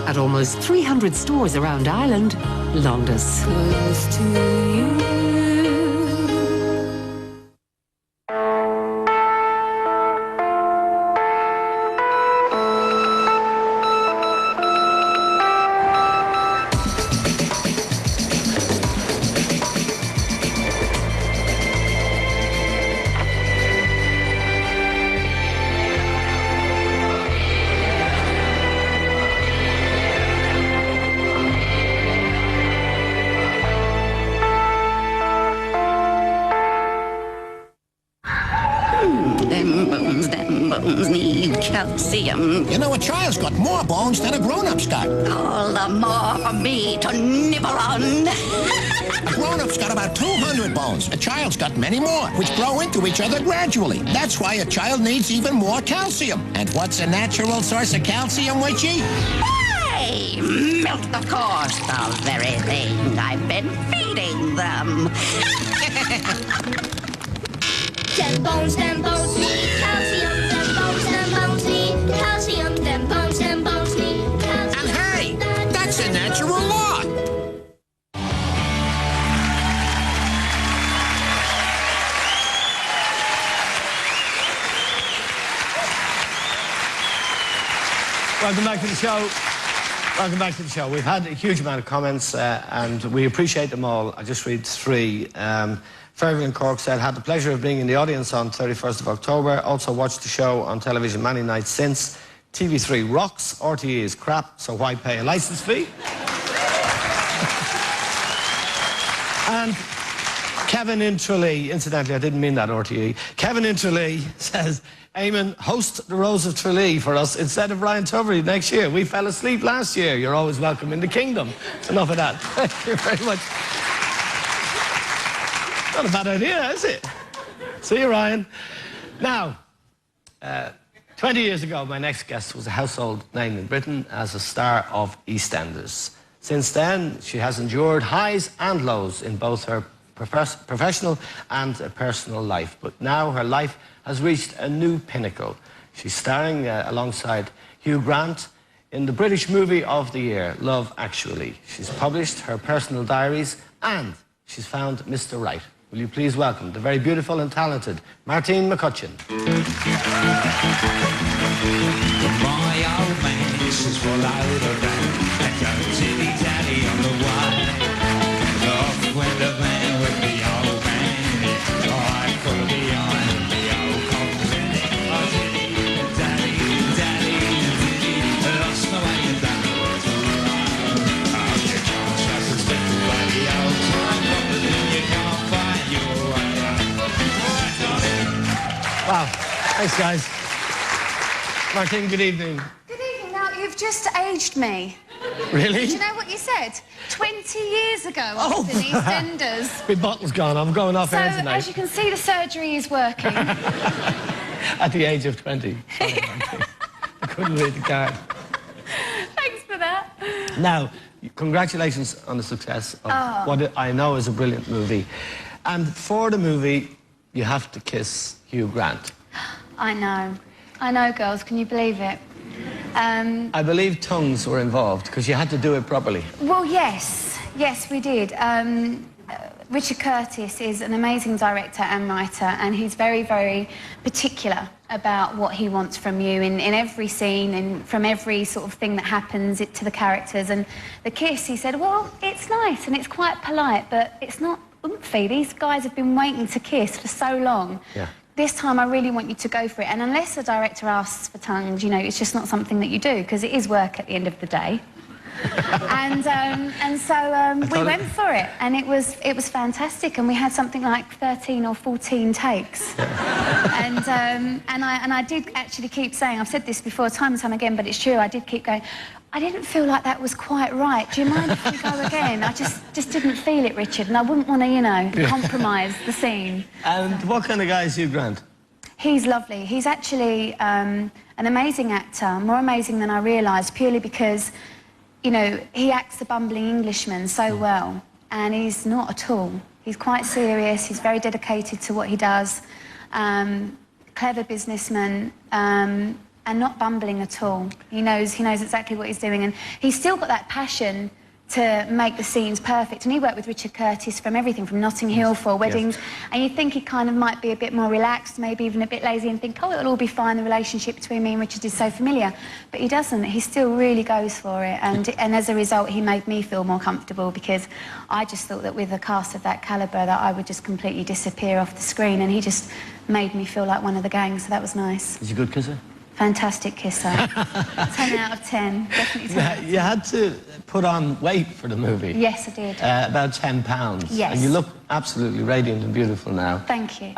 At almost 300 stores around Ireland, Londis. Close to you. Them bones need calcium. You know, a child's got more bones than a grown-up's got. All the more for me to nibble on. A grown-up's got about 200 bones. A child's got many more, which grow into each other gradually. That's why a child needs even more calcium. And what's a natural source of calcium, Witchy? Hey, milk, of course, the very thing I've been feeding them. Them bones need calcium. Them bones need calcium. Them bones need calcium. And hey, that's a natural law. Welcome back to the show. Welcome back to the show. We've had a huge amount of comments and we appreciate them all. I'll just read 3. Fergal in Cork said, had the pleasure of being in the audience on 31st of October. Also watched the show on television many nights since. TV3 rocks, RTE is crap, so why pay a licence fee? And Kevin in Tralee, incidentally, I didn't mean that, RTE. Kevin in Tralee says, Eamon, host the Rose of Tralee for us instead of Ryan Tuberty next year. We fell asleep last year. You're always welcome in the kingdom. Enough of that. Thank you very much. Not a bad idea, is it? See you, Ryan. Now, 20 years ago, my next guest was a household name in Britain as a star of EastEnders. Since then, she has endured highs and lows in both her professional and personal life. But now her life has reached a new pinnacle. She's starring alongside Hugh Grant in the British movie of the year, Love Actually. She's published her personal diaries and she's found Mr. Right. Will you please welcome the very beautiful and talented Martine McCutcheon. My old man is full out around and don't dilly-dally on the wine. Off went the man with the old man. I could be on the old Thanks, guys. Martin, good evening. Good evening. Now, you've just aged me. Really? Do you know what you said? 20 years ago, I was in EastEnders. My bottle's gone. I'm going off air tonight. So, as you can see, the surgery is working. At the age of 20. Sorry, Martin. I couldn't read the card. Thanks for that. Now, congratulations on the success of what I know is a brilliant movie. And for the movie, you have to kiss Hugh Grant. I know, girls. Can you believe it? I believe tongues were involved, because you had to do it properly. Well, yes. Yes, we did. Richard Curtis is an amazing director and writer, and he's very, very particular about what he wants from you in every scene and from every sort of thing that happens to the characters. And the kiss, he said, well, it's nice and it's quite polite, but it's not oomphy. These guys have been waiting to kiss for so long. Yeah. This time I really want you to go for it. And unless the director asks for tongues, you know, it's just not something that you do, because it is work at the end of the day. and so we went for it, and it was fantastic, and we had something like 13 or 14 takes. and I did actually keep saying, I've said this before time and time again, but it's true, I did keep going, I didn't feel like that was quite right. Do you mind if we go again? I just didn't feel it, Richard, and I wouldn't want to, you know, compromise the scene. And what kind of guy is Hugh Grant? He's lovely. He's actually an amazing actor, more amazing than I realised, purely because, you know, he acts the bumbling Englishman so well, and he's not at all. He's quite serious, he's very dedicated to what he does, clever businessman, and not bumbling at all. He knows exactly what he's doing, and he's still got that passion to make the scenes perfect. And he worked with Richard Curtis from everything from Notting Hill for weddings, and you'd think he kind of might be a bit more relaxed, maybe even a bit lazy, and think, oh, it'll all be fine, the relationship between me and Richard is so familiar. But he doesn't. He still really goes for it, and as a result, he made me feel more comfortable, because I just thought that with a cast of that calibre that I would just completely disappear off the screen, and he just made me feel like one of the gang, so that was nice. Is he a good kisser? Fantastic kisser. 10 out of 10. Definitely 10 out of 10. You had to put on weight for the movie. Yes, I did. About 10 pounds. Yes. And you look absolutely radiant and beautiful now. Thank you.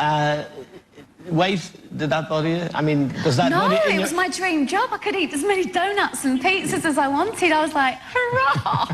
Weight, did that bother you? I mean, does that... No, it was my dream job. I could eat as many donuts and pizzas as I wanted. I was like, hurrah!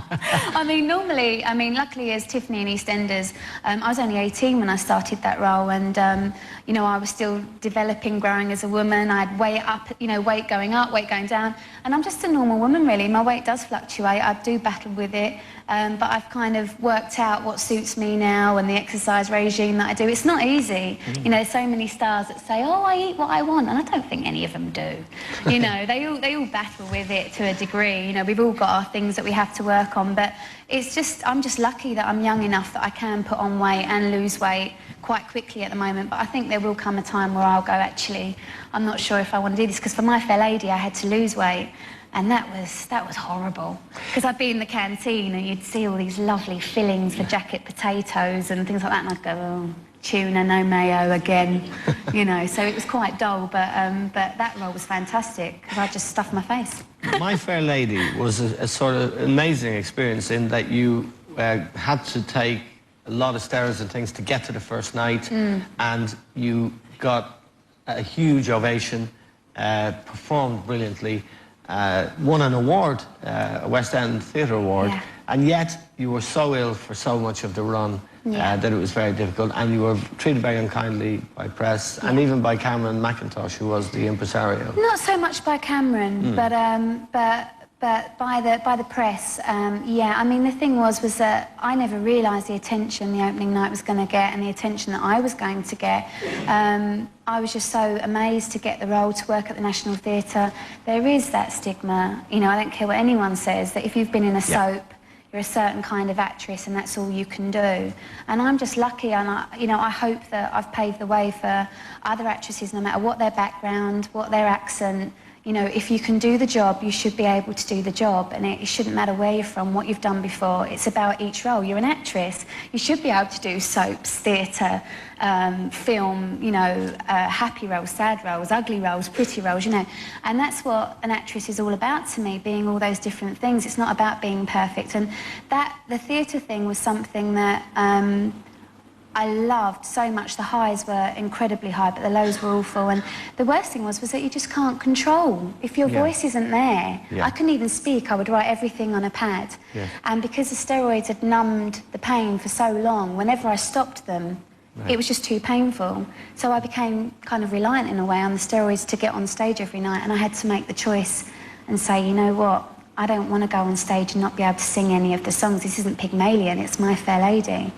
I mean, normally, luckily as Tiffany in EastEnders, I was only 18 when I started that role, and, you know, I was still developing, growing as a woman. I had weight up, you know, weight going up, weight going down, and I'm just a normal woman, really. My weight does fluctuate. I do battle with it, but I've kind of worked out what suits me now and the exercise regime that I do. It's not easy. You know, so many stars that say, oh, I eat what I want, and I don't think any of them do. You know, they all battle with it to a degree. You know, we've all got our things that we have to work on, but it's just, I'm just lucky that I'm young enough that I can put on weight and lose weight quite quickly at the moment. But I think there will come a time where I'll go, actually, I'm not sure if I want to do this, because for My Fair Lady I had to lose weight, and that was horrible, because I'd be in the canteen and you'd see all these lovely fillings for jacket potatoes and things like that, and I'd go, oh, tuna, no mayo again, you know. So it was quite dull, but that role was fantastic, because I just stuffed my face. My Fair Lady was a sort of amazing experience in that you had to take a lot of steroids and things to get to the first night, and you got a huge ovation, performed brilliantly, won an award, a West End Theatre Award, and yet you were so ill for so much of the run that it was very difficult, and you were treated very unkindly by press and even by Cameron McIntosh, who was the impresario. Not so much by Cameron, but by the press. Yeah, I mean, the thing was that I never realised the attention the opening night was going to get, and the attention that I was going to get. I was just so amazed to get the role, to work at the National Theatre. There is that stigma, you know, I don't care what anyone says, that if you've been in a soap, you're a certain kind of actress and that's all you can do. And I'm just lucky, and I hope that I've paved the way for other actresses, no matter what their background, what their accent. You know, if you can do the job, you should be able to do the job, and it shouldn't matter where you're from, what you've done before. It's about each role. You're an actress. You should be able to do soaps, theatre, film, you know, happy roles, sad roles, ugly roles, pretty roles, you know. And that's what an actress is all about to me, being all those different things. It's not about being perfect. And the theatre thing was something that I loved so much. The highs were incredibly high, but the lows were awful. And the worst thing was that you just can't control. If your voice isn't there, I couldn't even speak. I would write everything on a pad. And because the steroids had numbed the pain for so long, whenever I stopped them, it was just too painful. So I became kind of reliant in a way on the steroids to get on stage every night. And I had to make the choice and say, you know what? I don't want to go on stage and not be able to sing any of the songs. This isn't Pygmalion, it's My Fair Lady.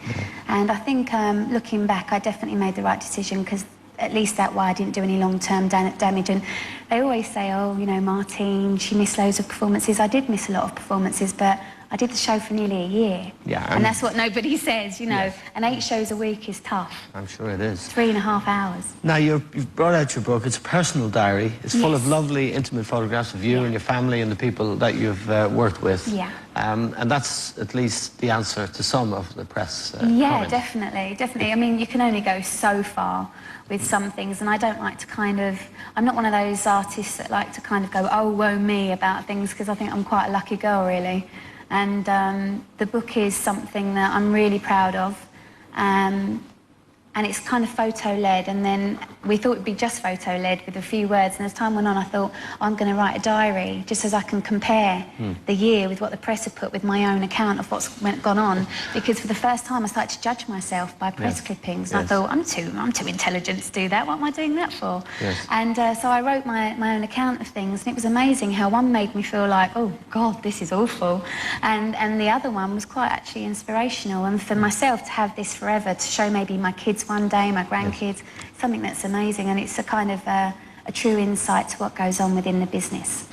And I think, looking back, I definitely made the right decision, because at least that way I didn't do any long-term damage. And they always say, oh, you know, Martine, she missed loads of performances. I did miss a lot of performances, but I did the show for nearly a year. And that's what nobody says, you know. And 8 shows a week is tough. I'm sure it is. 3.5 hours. Now, you've brought out your book. It's a personal diary. It's full of lovely, intimate photographs of you and your family and the people that you've worked with. And that's at least the answer to some of the press comments. Definitely. I mean, you can only go so far with some things, and I don't like to I'm not one of those artists that like to kind of go, oh, woe me about things, because I think I'm quite a lucky girl, really. And the book is something that I'm really proud of. And it's kind of photo-led, and then we thought it'd be just photo-led with a few words, and as time went on I thought, I'm going to write a diary just as I can compare the year with what the press had put with my own account of what's gone on, because for the first time I started to judge myself by press clippings, and I thought, I'm too intelligent to do that, what am I doing that for? And so I wrote my own account of things, and it was amazing how one made me feel like, oh God, this is awful, and the other one was quite actually inspirational, and for myself to have this forever, to show maybe my kids one day, my grandkids, something that's amazing, and it's a kind of a true insight to what goes on within the business.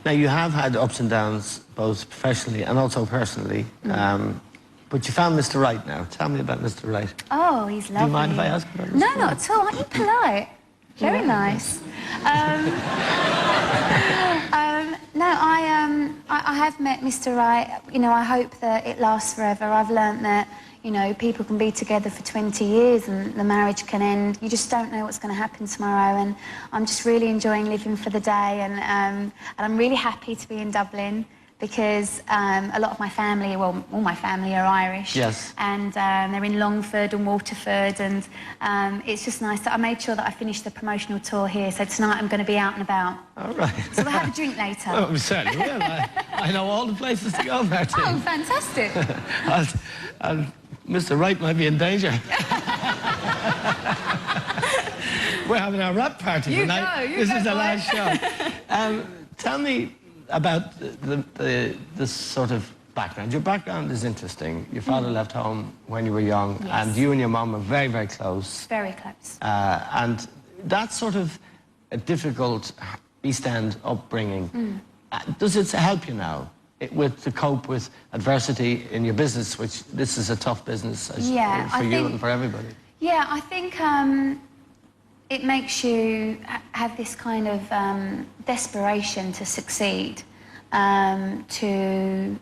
Now, you have had ups and downs, both professionally and also personally, but you found Mr. Right now. Tell me about Mr. Right. Oh, he's lovely. Do you mind if I ask about Mr. No, Right? not at all. Aren't you polite? Very nice. No, I have met Mr. Right. You know, I hope that it lasts forever. I've learnt that, you know, people can be together for 20 years and the marriage can end. You just don't know what's going to happen tomorrow, and I'm just really enjoying living for the day, and I'm really happy to be in Dublin, because a lot of my family, well, all my family are Irish. And they're in Longford and Waterford, and it's just nice that I made sure that I finished the promotional tour here, so tonight I'm going to be out and about. All right. So we'll have a drink later. Oh, we certainly will. I know all the places to go, Martine. Oh, fantastic. Mr. Right might be in danger. We're having our rap party tonight. This is the last show. Tell me about the sort of background. Your background is interesting. Your father left home when you were young, and you and your mum are very, very close. Very close. And that's sort of a difficult East End upbringing. Does it help you now to cope with adversity in your business, which this is a tough business for you and for everybody? Yeah, I think it makes you have this kind of desperation to succeed, I can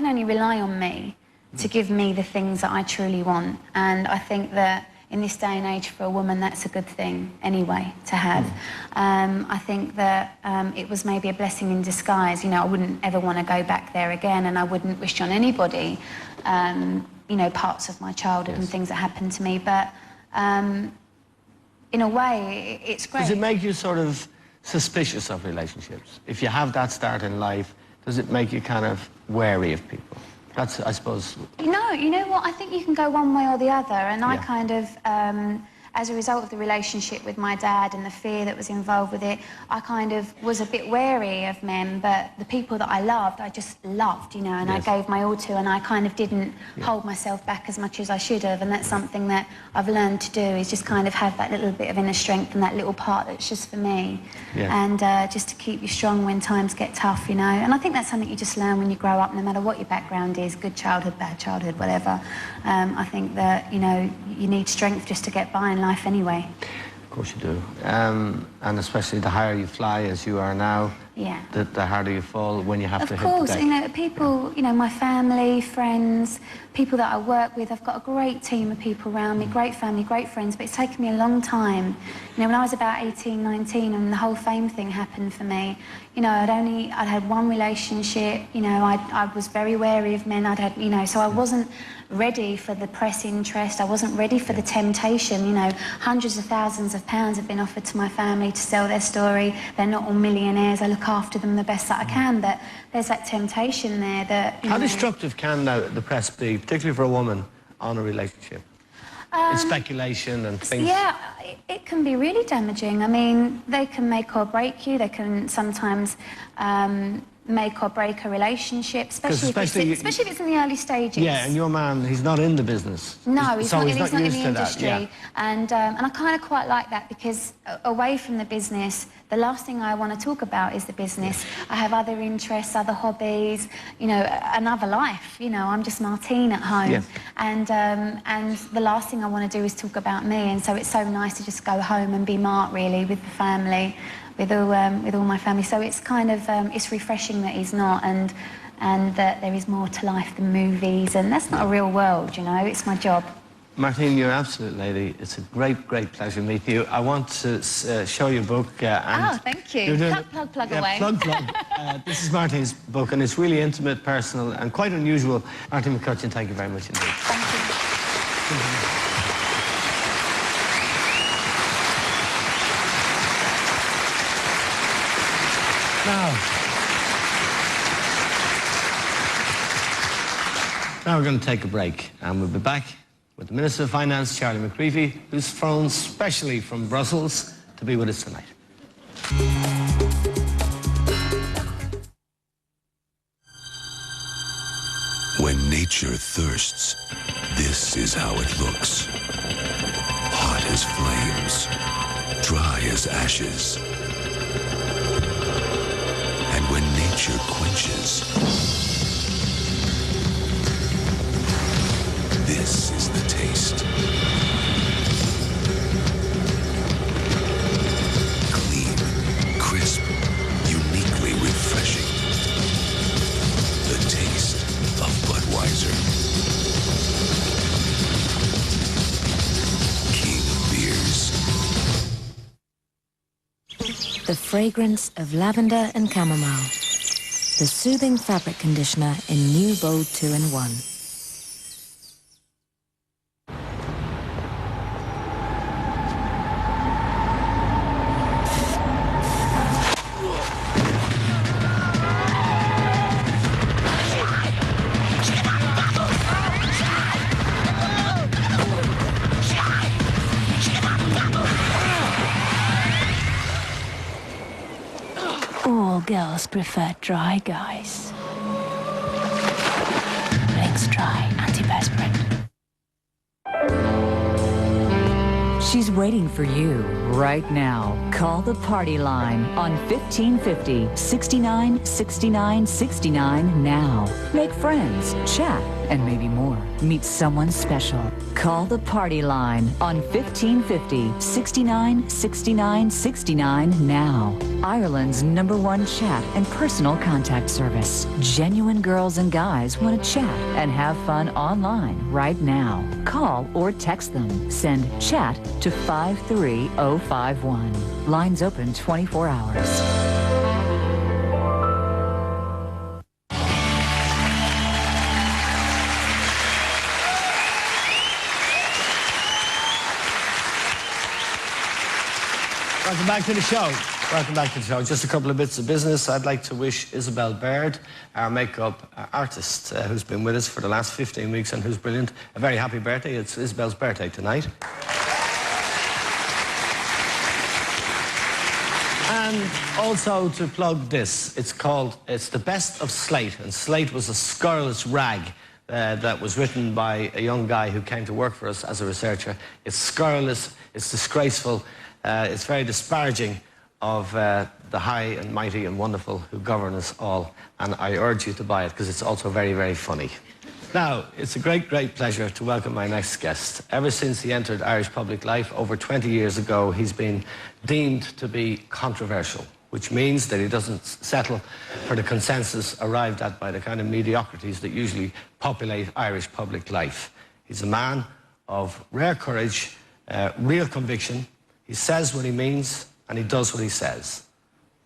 only rely on me to give me the things that I truly want, and I think that in this day and age for a woman that's a good thing anyway to have. I think that it was maybe a blessing in disguise. You know, I wouldn't ever want to go back there again, and I wouldn't wish on anybody, you know, parts of my childhood and things that happened to me, but in a way, it's great. Does it make you sort of suspicious of relationships? If you have that start in life, does it make you kind of wary of people? That's, I suppose... No, you know what? I think you can go one way or the other, and I kind of, as a result of the relationship with my dad and the fear that was involved with it, I kind of was a bit wary of men, but the people that I loved, I just loved, you know, and I gave my all to, and I kind of didn't hold myself back as much as I should have, and that's something that I've learned to do, is just kind of have that little bit of inner strength and that little part that's just for me, and just to keep you strong when times get tough, you know, and I think that's something you just learn when you grow up, no matter what your background is, good childhood, bad childhood, whatever. I think that, you know, you need strength just to get by in life anyway. Of course you do. And especially the higher you fly, as you are now, Yeah. the harder you fall when you have to hit the deck. Of course, you know, people, you know, my family, friends, people that I work with, I've got a great team of people around me, great family, great friends, but it's taken me a long time. You know, when I was about 18, 19 and the whole fame thing happened for me, you know, I'd had one relationship, you know, I was very wary of men, you know, so I wasn't ready for the press interest, I wasn't ready for the temptation, you know, hundreds of thousands of pounds have been offered to my family to sell their story, they're not all millionaires, I look after them the best that I can, but there's that temptation there that... How destructive can the press be, particularly for a woman, on a relationship? In speculation and things? Yeah, it can be really damaging. I mean, they can make or break you, they can sometimes make or break a relationship, especially if it's in the early stages. Yeah, and your man, he's not in the business. No, he's not in the industry. That, yeah. And I kind of quite like that because away from the business, the last thing I want to talk about is the business. I have other interests, other hobbies, you know, another life. You know, I'm just Martine at home. Yes. And the last thing I want to do is talk about me. And so it's so nice to just go home and be Mart, really, with the family, with all my family. So it's kind of, it's refreshing that he's not and that there is more to life than movies. And that's not a real world, you know, it's my job. Martine, you're an absolute lady. It's a great, great pleasure meeting you. I want to show you a book. Oh, thank you. Plug away. Plug. This is Martine's book, and it's really intimate, personal, and quite unusual. Martine McCutcheon, thank you very much indeed. Thank you. Now we're going to take a break, and we'll be back with the Minister of Finance, Charlie McCreevy, who's flown specially from Brussels to be with us tonight. When nature thirsts, this is how it looks. Hot as flames, dry as ashes. And when nature quenches, this is the taste. Clean, crisp, uniquely refreshing. The taste of Budweiser. King Beers. The fragrance of lavender and chamomile. The soothing fabric conditioner in new Bold 2-in-1. All girls prefer dry guys. Lynx Dry Antiperspirant. She's waiting for you right now. Call the party line on 1550 69 69 69 now. Make friends, chat, and maybe more. Meet someone special. Call the party line on 1550 69 69 69 now. Ireland's #1 chat and personal contact service. Genuine girls and guys want to chat and have fun online right now. Call or text them. Send chat to 53051. Lines open 24 hours. Welcome back to the show. Welcome back to the show. Just a couple of bits of business. I'd like to wish Isabel Baird, our makeup artist, who's been with us for the last 15 weeks and who's brilliant, a very happy birthday. It's Isabel's birthday tonight. And also to plug this, it's the Best of Slate, and Slate was a scurrilous rag that was written by a young guy who came to work for us as a researcher. It's scurrilous, it's disgraceful, it's very disparaging of the high and mighty and wonderful who govern us all, and I urge you to buy it because it's also very, very funny. Now, it's a great, great pleasure to welcome my next guest. Ever since he entered Irish public life over 20 years ago, he's been deemed to be controversial. which means that he doesn't settle for the consensus arrived at by the kind of mediocrities that usually populate Irish public life. He's a man of rare courage, real conviction. He says what he means, and he does what he says.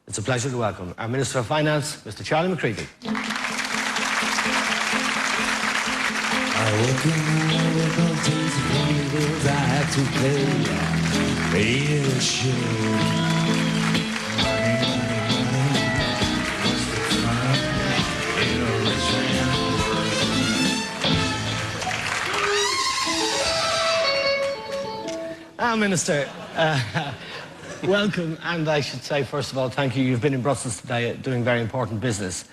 It's a pleasure to welcome our Minister of Finance, Mr. Charlie McCreevy. I work in with all these labels I have to pay. Yeah, sure. Minister, welcome, and I should say, first of all, thank you. You've been in Brussels today doing very important business.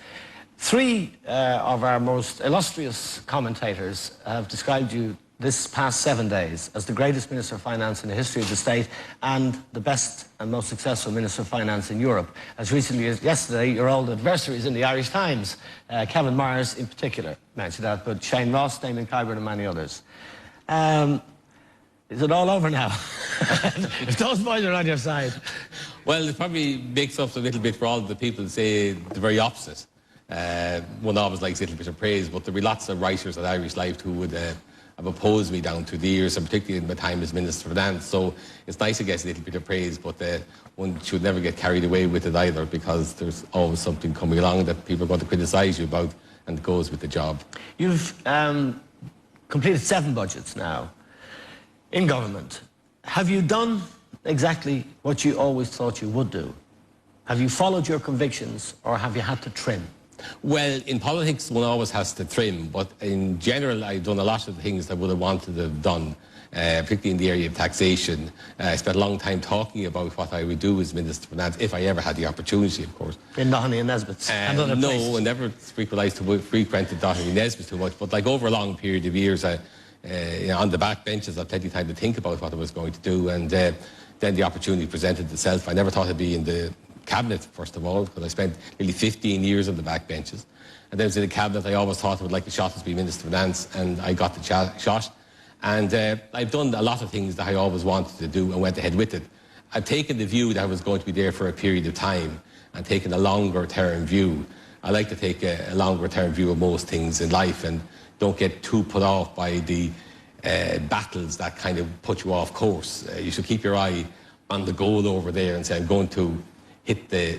Three of our most illustrious commentators have described you this past 7 days as the greatest Minister of Finance in the history of the state and the best and most successful Minister of Finance in Europe. As recently as yesterday, your old adversaries in the Irish Times, Kevin Myers in particular, mentioned that, but Shane Ross, Damien Kyburn and many others. Is it all over now? If those boys are on your side. Well, it probably makes up a little bit for all the people that say the very opposite. One always likes a little bit of praise, but there'll be lots of writers at Irish Life who would have opposed me down through the years, and particularly in my time as Minister for Finance. So it's nice to get a little bit of praise, but one should never get carried away with it either, because there's always something coming along that people are going to criticise you about, and it goes with the job. You've completed 7 budgets now in government. Have you done exactly what you always thought you would do? Have you followed your convictions, or have you had to trim? Well, in politics, one always has to trim, but in general, I've done a lot of the things I would have wanted to have done, particularly in the area of taxation. I spent a long time talking about what I would do as Minister for Finance, if I ever had the opportunity, of course. In Doheny and Nesbitt's? No, I never frequented Doheny and Nesbitt's too much, but like over a long period of years, on the back benches, I had plenty of time to think about what I was going to do, and then the opportunity presented itself. I never thought I'd be in the cabinet, first of all, because I spent nearly 15 years on the back benches. And then I was in the cabinet. I always thought I would like a shot as being Minister of Finance, and I got the shot. And I've done a lot of things that I always wanted to do and went ahead with it. I've taken the view that I was going to be there for a period of time and taken a longer term view. I like to take a longer term view of most things in life, and don't get too put off by the battles that kind of put you off course. You should keep your eye on the goal over there and say, I'm going to hit the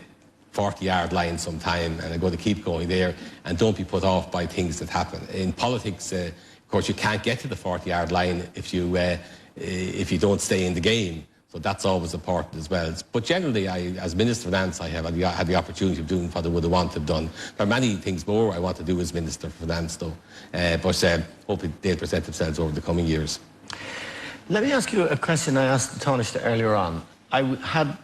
40-yard line sometime, and I'm going to keep going there, and don't be put off by things that happen. In politics, of course, you can't get to the 40-yard line if you don't stay in the game. So that's always important as well. But generally, as Minister of Finance, I have had the opportunity of doing what I would have wanted to have done. There are many things more I want to do as Minister for Finance, though. But hopefully they'll present themselves over the coming years. Let me ask you a question I asked Taoiseach earlier on. I had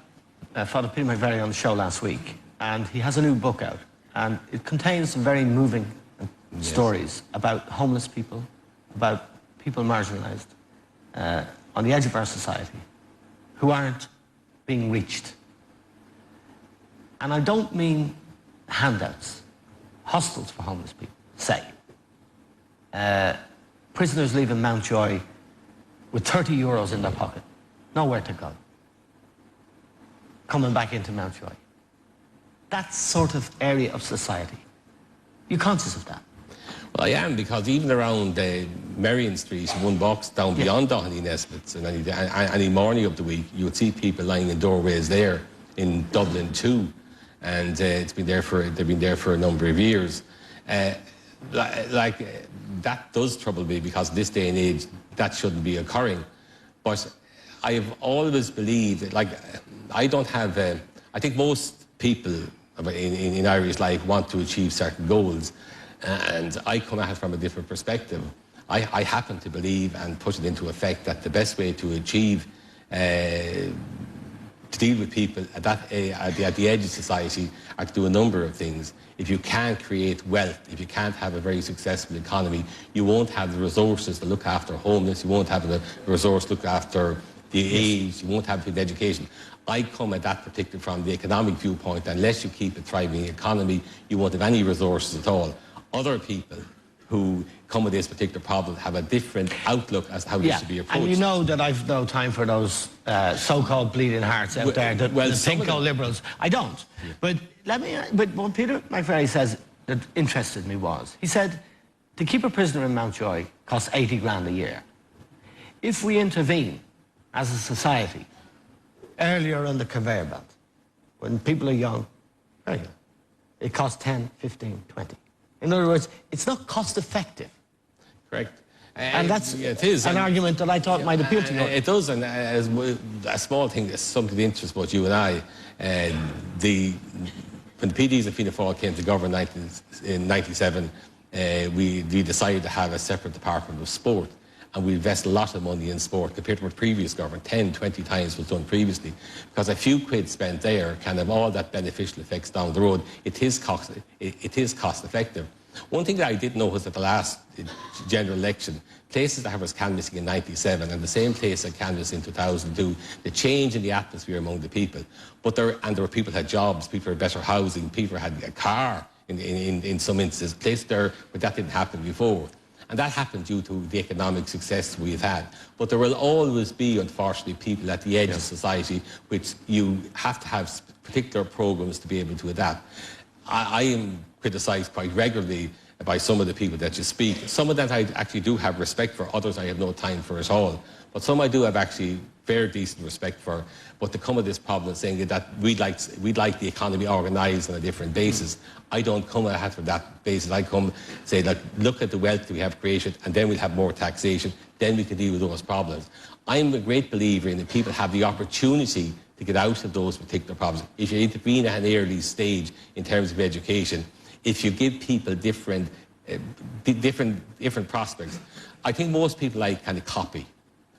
Father Peter McVerry on the show last week, and he has a new book out, and it contains some very moving stories about homeless people, about people marginalised on the edge of our society, who aren't being reached. And I don't mean handouts, hostels for homeless people, say. Prisoners leaving Mountjoy with 30 euros in their pocket, nowhere to go, coming back into Mountjoy. That sort of area of society. You're conscious of that? Well, I am, because even around Merrion Street, one box down beyond Doheny Nesbitt's, and any morning of the week, you would see people lying in doorways there in Dublin too, and they've been there for a number of years. That does trouble me, because this day and age, that shouldn't be occurring. But I have always believed, I don't have, I think most people in Irish life want to achieve certain goals, and I come at it from a different perspective. I happen to believe and put it into effect that the best way to achieve, to deal with people at the edge of society, are to do a number of things. If you can't create wealth, if you can't have a very successful economy, you won't have the resources to look after homeless, you won't have the resource to look after the aged, you won't have the education. I come at that particular from the economic viewpoint. Unless you keep a thriving economy, you won't have any resources at all. Other people who come with this particular problem have a different outlook as to how this should be approached. And you know that I've no time for those so-called bleeding hearts out there, the pinko liberals. I don't. Yeah. But what Peter McVerry says that interested me was, he said, to keep a prisoner in Mountjoy costs 80 grand a year. If we intervene as a society earlier on the conveyor belt, when people are young, very young, it costs 10, 15, 20. In other words, it's not cost effective. Correct. And that's it is an argument that I thought might appeal to you. It does, and as a small thing, something of interest about you and I, when the PDs of Fianna Fáil came to govern in 97, we decided to have a separate department of sport, and we invest a lot of money in sport compared to what previous government, 10, 20 times was done previously, because a few quid spent there can have all that beneficial effects down the road. It is cost effective. One thing that I did know was at the last general election, places that was canvassing in 97 and the same place that canvassed in 2002, the change in the atmosphere among the people. There were people who had jobs, people had better housing, people had a car in some instances, places there where that didn't happen before. And that happened due to the economic success we've had. But there will always be, unfortunately, people at the edge of society which you have to have particular programs to be able to adapt. I am criticised quite regularly by some of the people that you speak. Some of that I actually do have respect for, others I have no time for at all. But some I do have actually very decent respect for. But to come with this problem saying that we'd like the economy organised on a different basis, I don't come at it from that basis. I come say that look at the wealth we have created and then we'll have more taxation, then we can deal with those problems. I'm a great believer in that people have the opportunity to get out of those particular problems. If you intervene at an early stage in terms of education, if you give people different prospects, I think most people like kind of copy.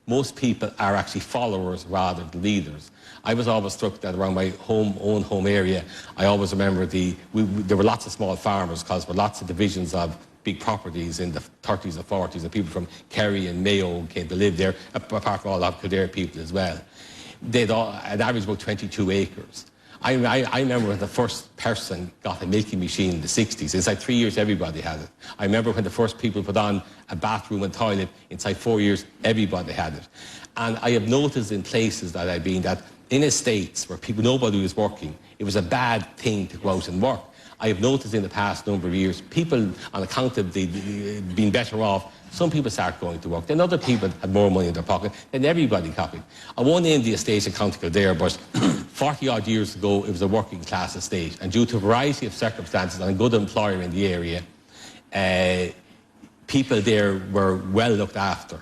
Most people are actually followers rather than leaders. I was always struck that around my own home area, I always remember there were lots of small farmers because there were lots of divisions of big properties in the 30s and 40s, and people from Kerry and Mayo came to live there, apart from all of Kildare people as well. They'd all, an average about 22 acres. I remember when the first person got a milking machine in the 60s. Inside 3 years, everybody had it. I remember when the first people put on a bathroom and toilet. Inside 4 years, everybody had it. And I have noticed in places that I've been that in estates where nobody was working, it was a bad thing to go out and work. I have noticed in the past number of years, people, on account of being better off, some people start going to work. Then other people had more money in their pocket. Then everybody copied. I won't name the estate in County Kildare, but 40-odd years ago, it was a working class estate. And due to a variety of circumstances and a good employer in the area, people there were well looked after.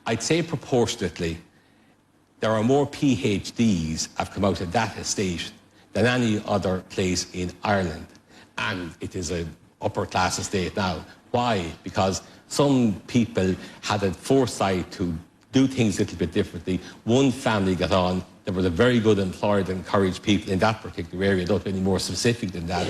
I'd say proportionately, there are more PhDs have come out of that estate than any other place in Ireland. And it is an upper class estate now. Why? Because some people had a foresight to do things a little bit differently. One family got on. There was a very good employer that encouraged people in that particular area. Don't be any more specific than that.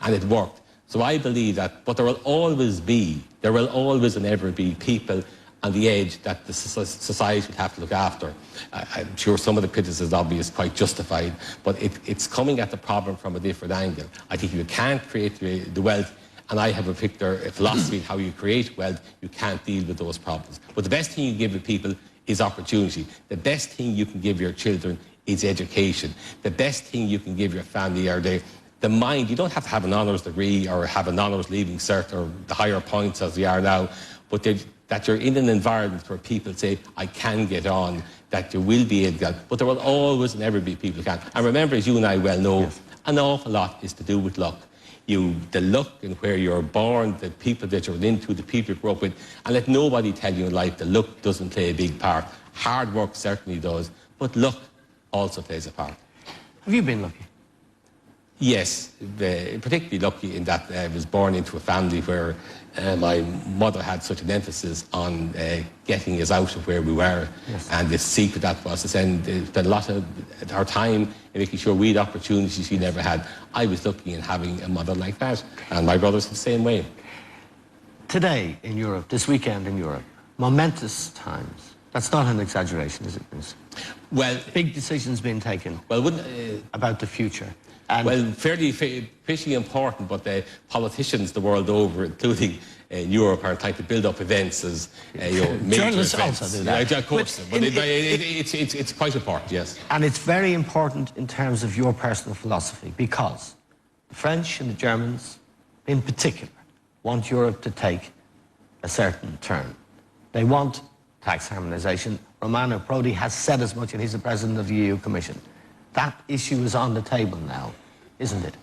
And it worked. So I believe that, but there will always and ever be people on the edge that the society will have to look after. I'm sure some of the criticism is obvious, quite justified, but it's coming at the problem from a different angle. I think if you can't create the wealth, and I have a particular philosophy how you create wealth, you can't deal with those problems. But the best thing you can give to people is opportunity. The best thing you can give your children is education. The best thing you can give your family are the mind. You don't have to have an honours degree or have an honours leaving cert or the higher points as they are now, but that you're in an environment where people say, I can get on, that you will be able to get, but there will always and ever be people who can't. And remember, as you and I well know, an awful lot is to do with luck. The luck and where you're born, the people that you're into, the people you grew up with, and let nobody tell you in life that luck doesn't play a big part. Hard work certainly does, but luck also plays a part. Have you been lucky? Yes, particularly lucky in that I was born into a family where my mother had such an emphasis on getting us out of where we were. Yes. And the secret that was to spend a lot of our time in making sure we had opportunities we never had. I was lucky in having a mother like that, and my brothers the same way. Today in Europe, this weekend in Europe, momentous times. That's not an exaggeration, is it, Vince? Well, big decisions being taken. Well, about the future. And well, pretty important, but the politicians the world over, including in Europe, are trying to build up events as major journalists events. also do that. Of course, but it's quite important, yes. And it's very important in terms of your personal philosophy, because the French and the Germans, in particular, want Europe to take a certain turn. They want tax harmonisation. Romano Prodi has said as much, and he's the president of the EU Commission. That issue is on the table now, isn't it?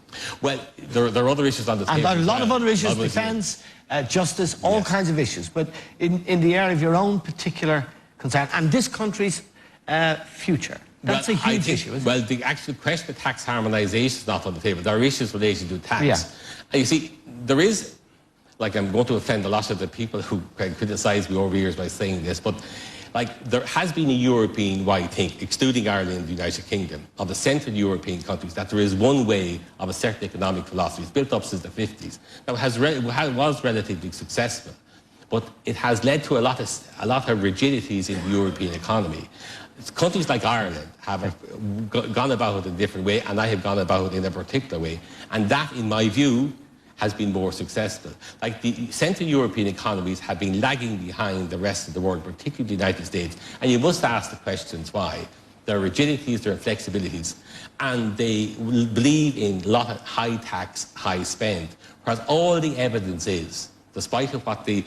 Well, there are other issues on the table. And a lot of other issues, defence, justice, all kinds of issues. But in the area of your own particular concern, and this country's future, that's a huge issue, isn't it? Well, the actual question of tax harmonisation is not on the table. There are issues related to tax. Yeah. And you see, there is, like, I'm going to offend a lot of the people who criticise me over years by saying this, but like, there has been a European wide think, excluding Ireland and the United Kingdom, of the Central European countries, that there is one way of a certain economic philosophy. It's built up since the 50s. Now, it was relatively successful, but it has led to a lot of rigidities in the European economy. Countries like Ireland have gone about it in a different way, and I have gone about it in a particular way. And that, in my view, has been more successful. Like, the Central European economies have been lagging behind the rest of the world, particularly the United States. And you must ask the questions why. There are rigidities, there are flexibilities. And they believe in a lot of high tax, high spend. Whereas all the evidence is, despite of what the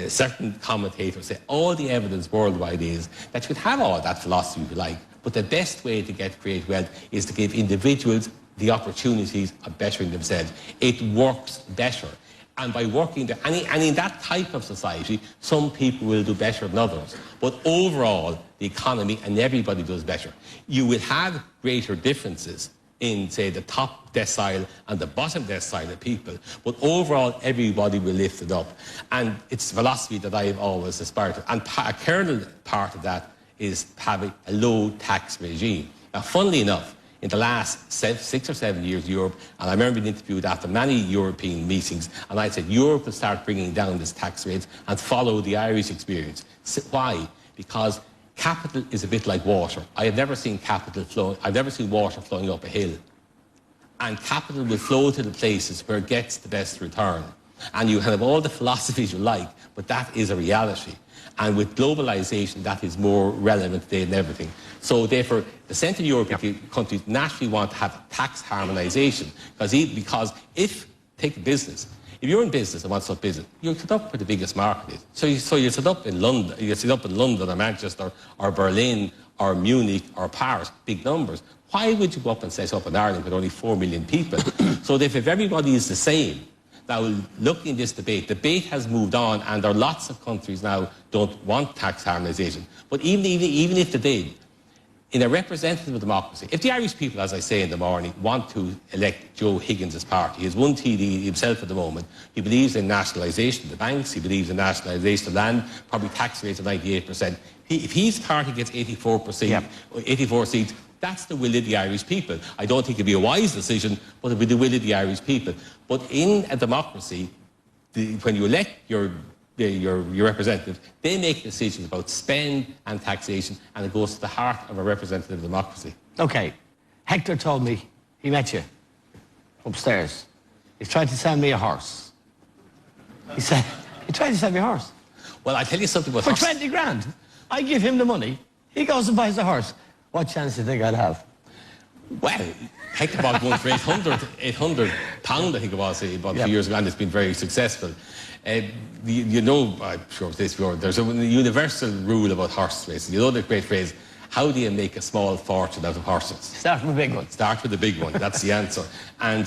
certain commentators say, all the evidence worldwide is that you could have all that philosophy if you like, but the best way to create wealth is to give individuals the opportunities of bettering themselves. It works better. And by working there, and in that type of society, some people will do better than others. But overall, the economy and everybody does better. You will have greater differences in, say, the top decile and the bottom decile of people, but overall, everybody will lift it up. And it's a philosophy that I have always aspired to. And a kernel part of that is having a low tax regime. Now, funnily enough, in the last 6 or 7 years in Europe, and I remember being interviewed after many European meetings, and I said, Europe will start bringing down this tax rate and follow the Irish experience. Why? Because capital is a bit like water. I have never seen capital flow, I've never seen water flowing up a hill. And capital will flow to the places where it gets the best return. And you have all the philosophies you like, but that is a reality. And with globalisation, that is more relevant today than everything. So therefore, the Central European countries naturally want to have tax harmonisation. Because if, take a business, if you're in business and want to start business, you're set up where the biggest market is. So you're set up in London, or Manchester, or Berlin, or Munich, or Paris, big numbers. Why would you go up and set up in Ireland with only 4 million people? So if everybody is the same, now, looking at this debate has moved on, and there are lots of countries now don't want tax harmonisation. But even if they did, in a representative democracy, if the Irish people, as I say in the morning, want to elect Joe Higgins' party, he has one TD himself at the moment, he believes in nationalisation of the banks, he believes in nationalisation of land, probably tax rates of 98%. If his party gets 84%, 84 seats, that's the will of the Irish people. I don't think it'd be a wise decision, but it'd be the will of the Irish people. But in a democracy, when you elect your representative, they make decisions about spend and taxation, and it goes to the heart of a representative democracy. Okay. Hector told me he met you upstairs. He's trying to sell me a horse. He said, he tried to sell me a horse. Well, I tell you something about For 20 grand. I give him the money. He goes and buys the horse. What chance do you think I'd have? Well, Hector bought one for £800, I think it was, about a few years ago, and it's been very successful. You know, I'm sure this before, there's a universal rule about horse racing. You know the great phrase, how do you make a small fortune out of horses? Start with a big one. Start with the big one, that's the answer. And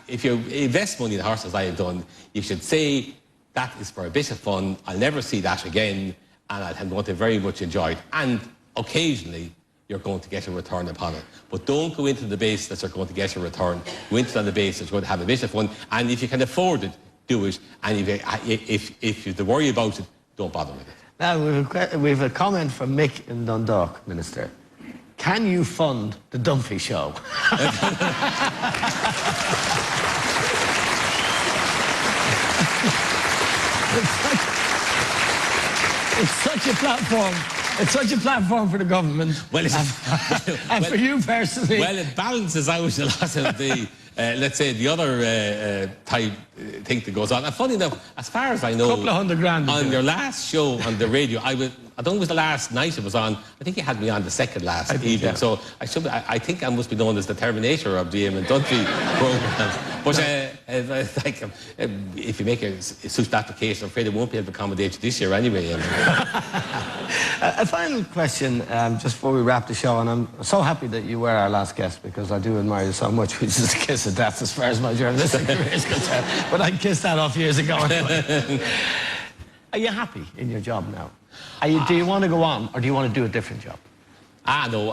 if you invest money in horses, I have done, you should say, that is for a bit of fun, I'll never see that again, and I'm going to very much enjoy it. And occasionally, you're going to get a return upon it. But don't go into the basis that you're going to get a return. Go into it on the basis that you're going to have a bit of fun. And if you can afford it, do it. And if you have to worry about it, don't bother with it. Now, we have a comment from Mick in Dundalk, Minister. Can you fund the Dunphy show? It's such a platform It's such a platform for the government. Well, and for you personally. Well, it balances out a lot of the, let's say, the other type thing that goes on. And funny enough, as far as I know, couple of $100,000 on your last show on the radio, I don't know it was the last night it was on. I think you had me on the second last evening. Yeah. So I think I must be known as the Terminator of the Eamon Dunphy program. But if you make a suitable application, I'm afraid it won't be able to accommodate you this year anyway. A final question, just before we wrap the show, and I'm so happy that you were our last guest because I do admire you so much, which is a kiss of death as far as my journalistic career is concerned. But I kissed that off years ago anyway. Are you happy in your job now? Do you want to go on, or do you want to do a different job? No,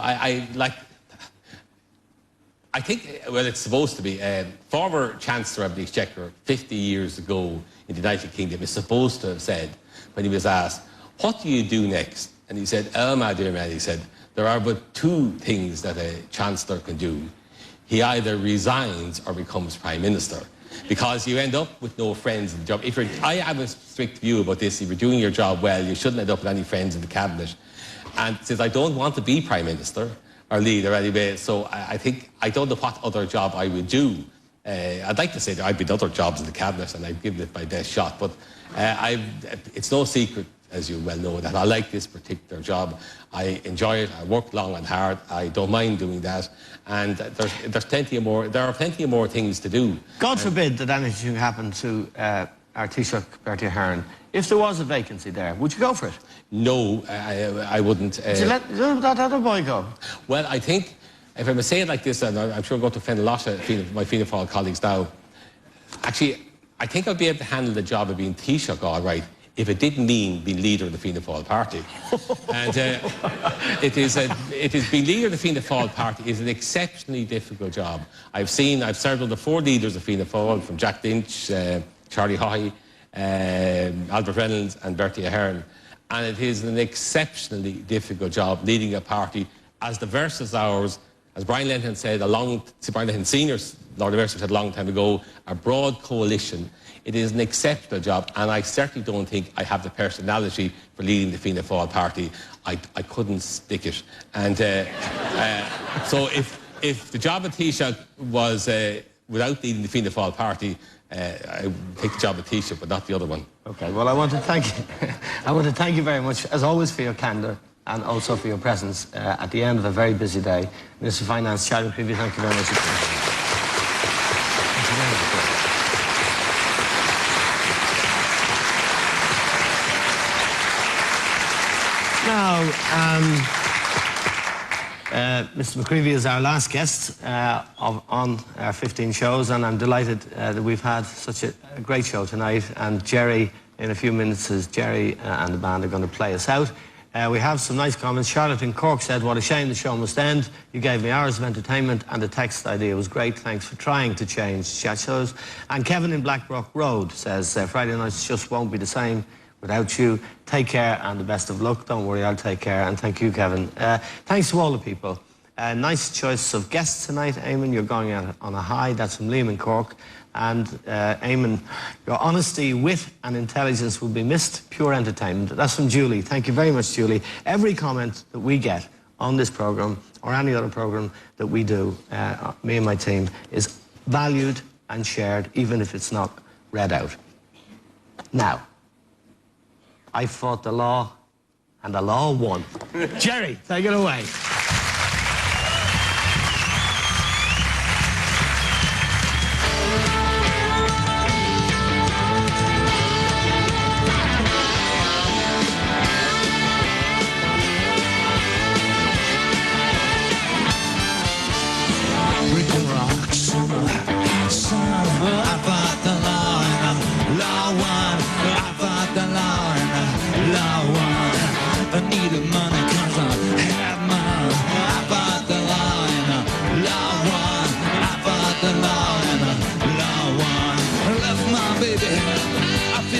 I think, well, it's supposed to be. Former Chancellor of the Exchequer 50 years ago in the United Kingdom is supposed to have said, when he was asked, what do you do next? And he said, oh, my dear man, he said, there are but two things that a Chancellor can do. He either resigns or becomes Prime Minister. Because you end up with no friends in the job. I have a strict view about this. If you're doing your job well, you shouldn't end up with any friends in the cabinet. And since I don't want to be Prime Minister or leader anyway, so I think I don't know what other job I would do. I'd like to say that I've been other jobs in the cabinet and I've given it my best shot, but it's no secret, as you well know, that I like this particular job. I enjoy it. I work long and hard. I don't mind doing that. And there are plenty of more things to do. God forbid that anything happened to our Taoiseach Bertie Ahern. If there was a vacancy there, would you go for it? No, I wouldn't. Would you let that other boy go? Well, I think, if I may say it like this, and I'm sure I'm going to offend a lot of my Fianna Fáil colleagues now, actually, I think I'd be able to handle the job of being Taoiseach all right, if it didn't mean being leader of the Fianna Fáil party. And being leader of the Fianna Fáil party is an exceptionally difficult job. I've served under 4 leaders of Fianna Fáil, from Jack Lynch, Charlie Haughey, Albert Reynolds and Bertie Ahern. And it is an exceptionally difficult job leading a party as diverse as ours. As Brian Lenton said, Brian Lenton Senior, Lord Mayor said a long time ago, a broad coalition. It is an exceptional job, and I certainly don't think I have the personality for leading the Fianna Fáil party. I couldn't stick it. And so if the job of Taoiseach was without leading the Fianna Fáil party, I would take the job of Taoiseach, but not the other one. Okay, well, I want to thank you. I want to thank you very much, as always, for your candour and also for your presence at the end of a very busy day. Minister of Finance, Charlie McCreevy, thank you very much. Thank you very much. Now, Mr. McCreevy is our last guest on our 15 shows, and I'm delighted that we've had such a great show tonight. And Jerry, in a few minutes, Jerry and the band are going to play us out. We have some nice comments. Charlotte in Cork said, what a shame the show must end. You gave me hours of entertainment and the text idea was great. Thanks for trying to change chat shows. And Kevin in Blackrock Road says, Friday nights just won't be the same without you. Take care and the best of luck. Don't worry, I'll take care. And thank you, Kevin. Thanks to all the people. Nice choice of guests tonight, Eamon. You're going out on a high. That's from Liam in Cork. And Eamon, your honesty, wit and intelligence will be missed. Pure entertainment. That's from Julie. Thank you very much, Julie. Every comment that we get on this programme or any other programme that we do, me and my team, is valued and shared, even if it's not read out. Now, I fought the law, and the law won. Jerry, take it away.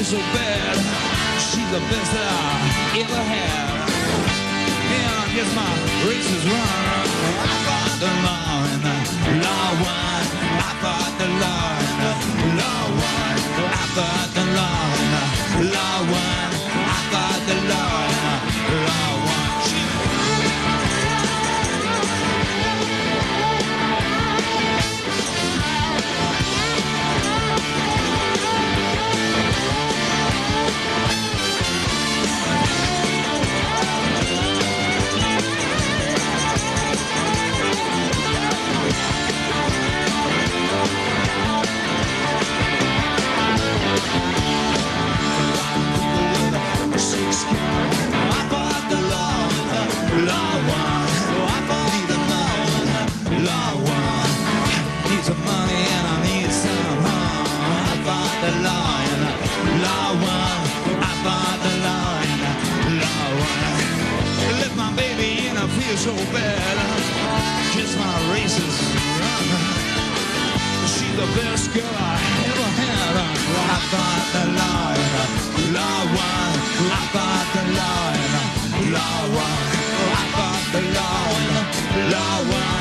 So bad, she's the best that I ever had. Yeah, I guess my race is run. I fought the law and the law won. I fought the law and the law won. I fought the law and the law won. I fought the law and the law won. so bad. Kiss my races run. She's the best girl I ever had. I thought the line, law one. I thought the line, law one. I thought the line, law one.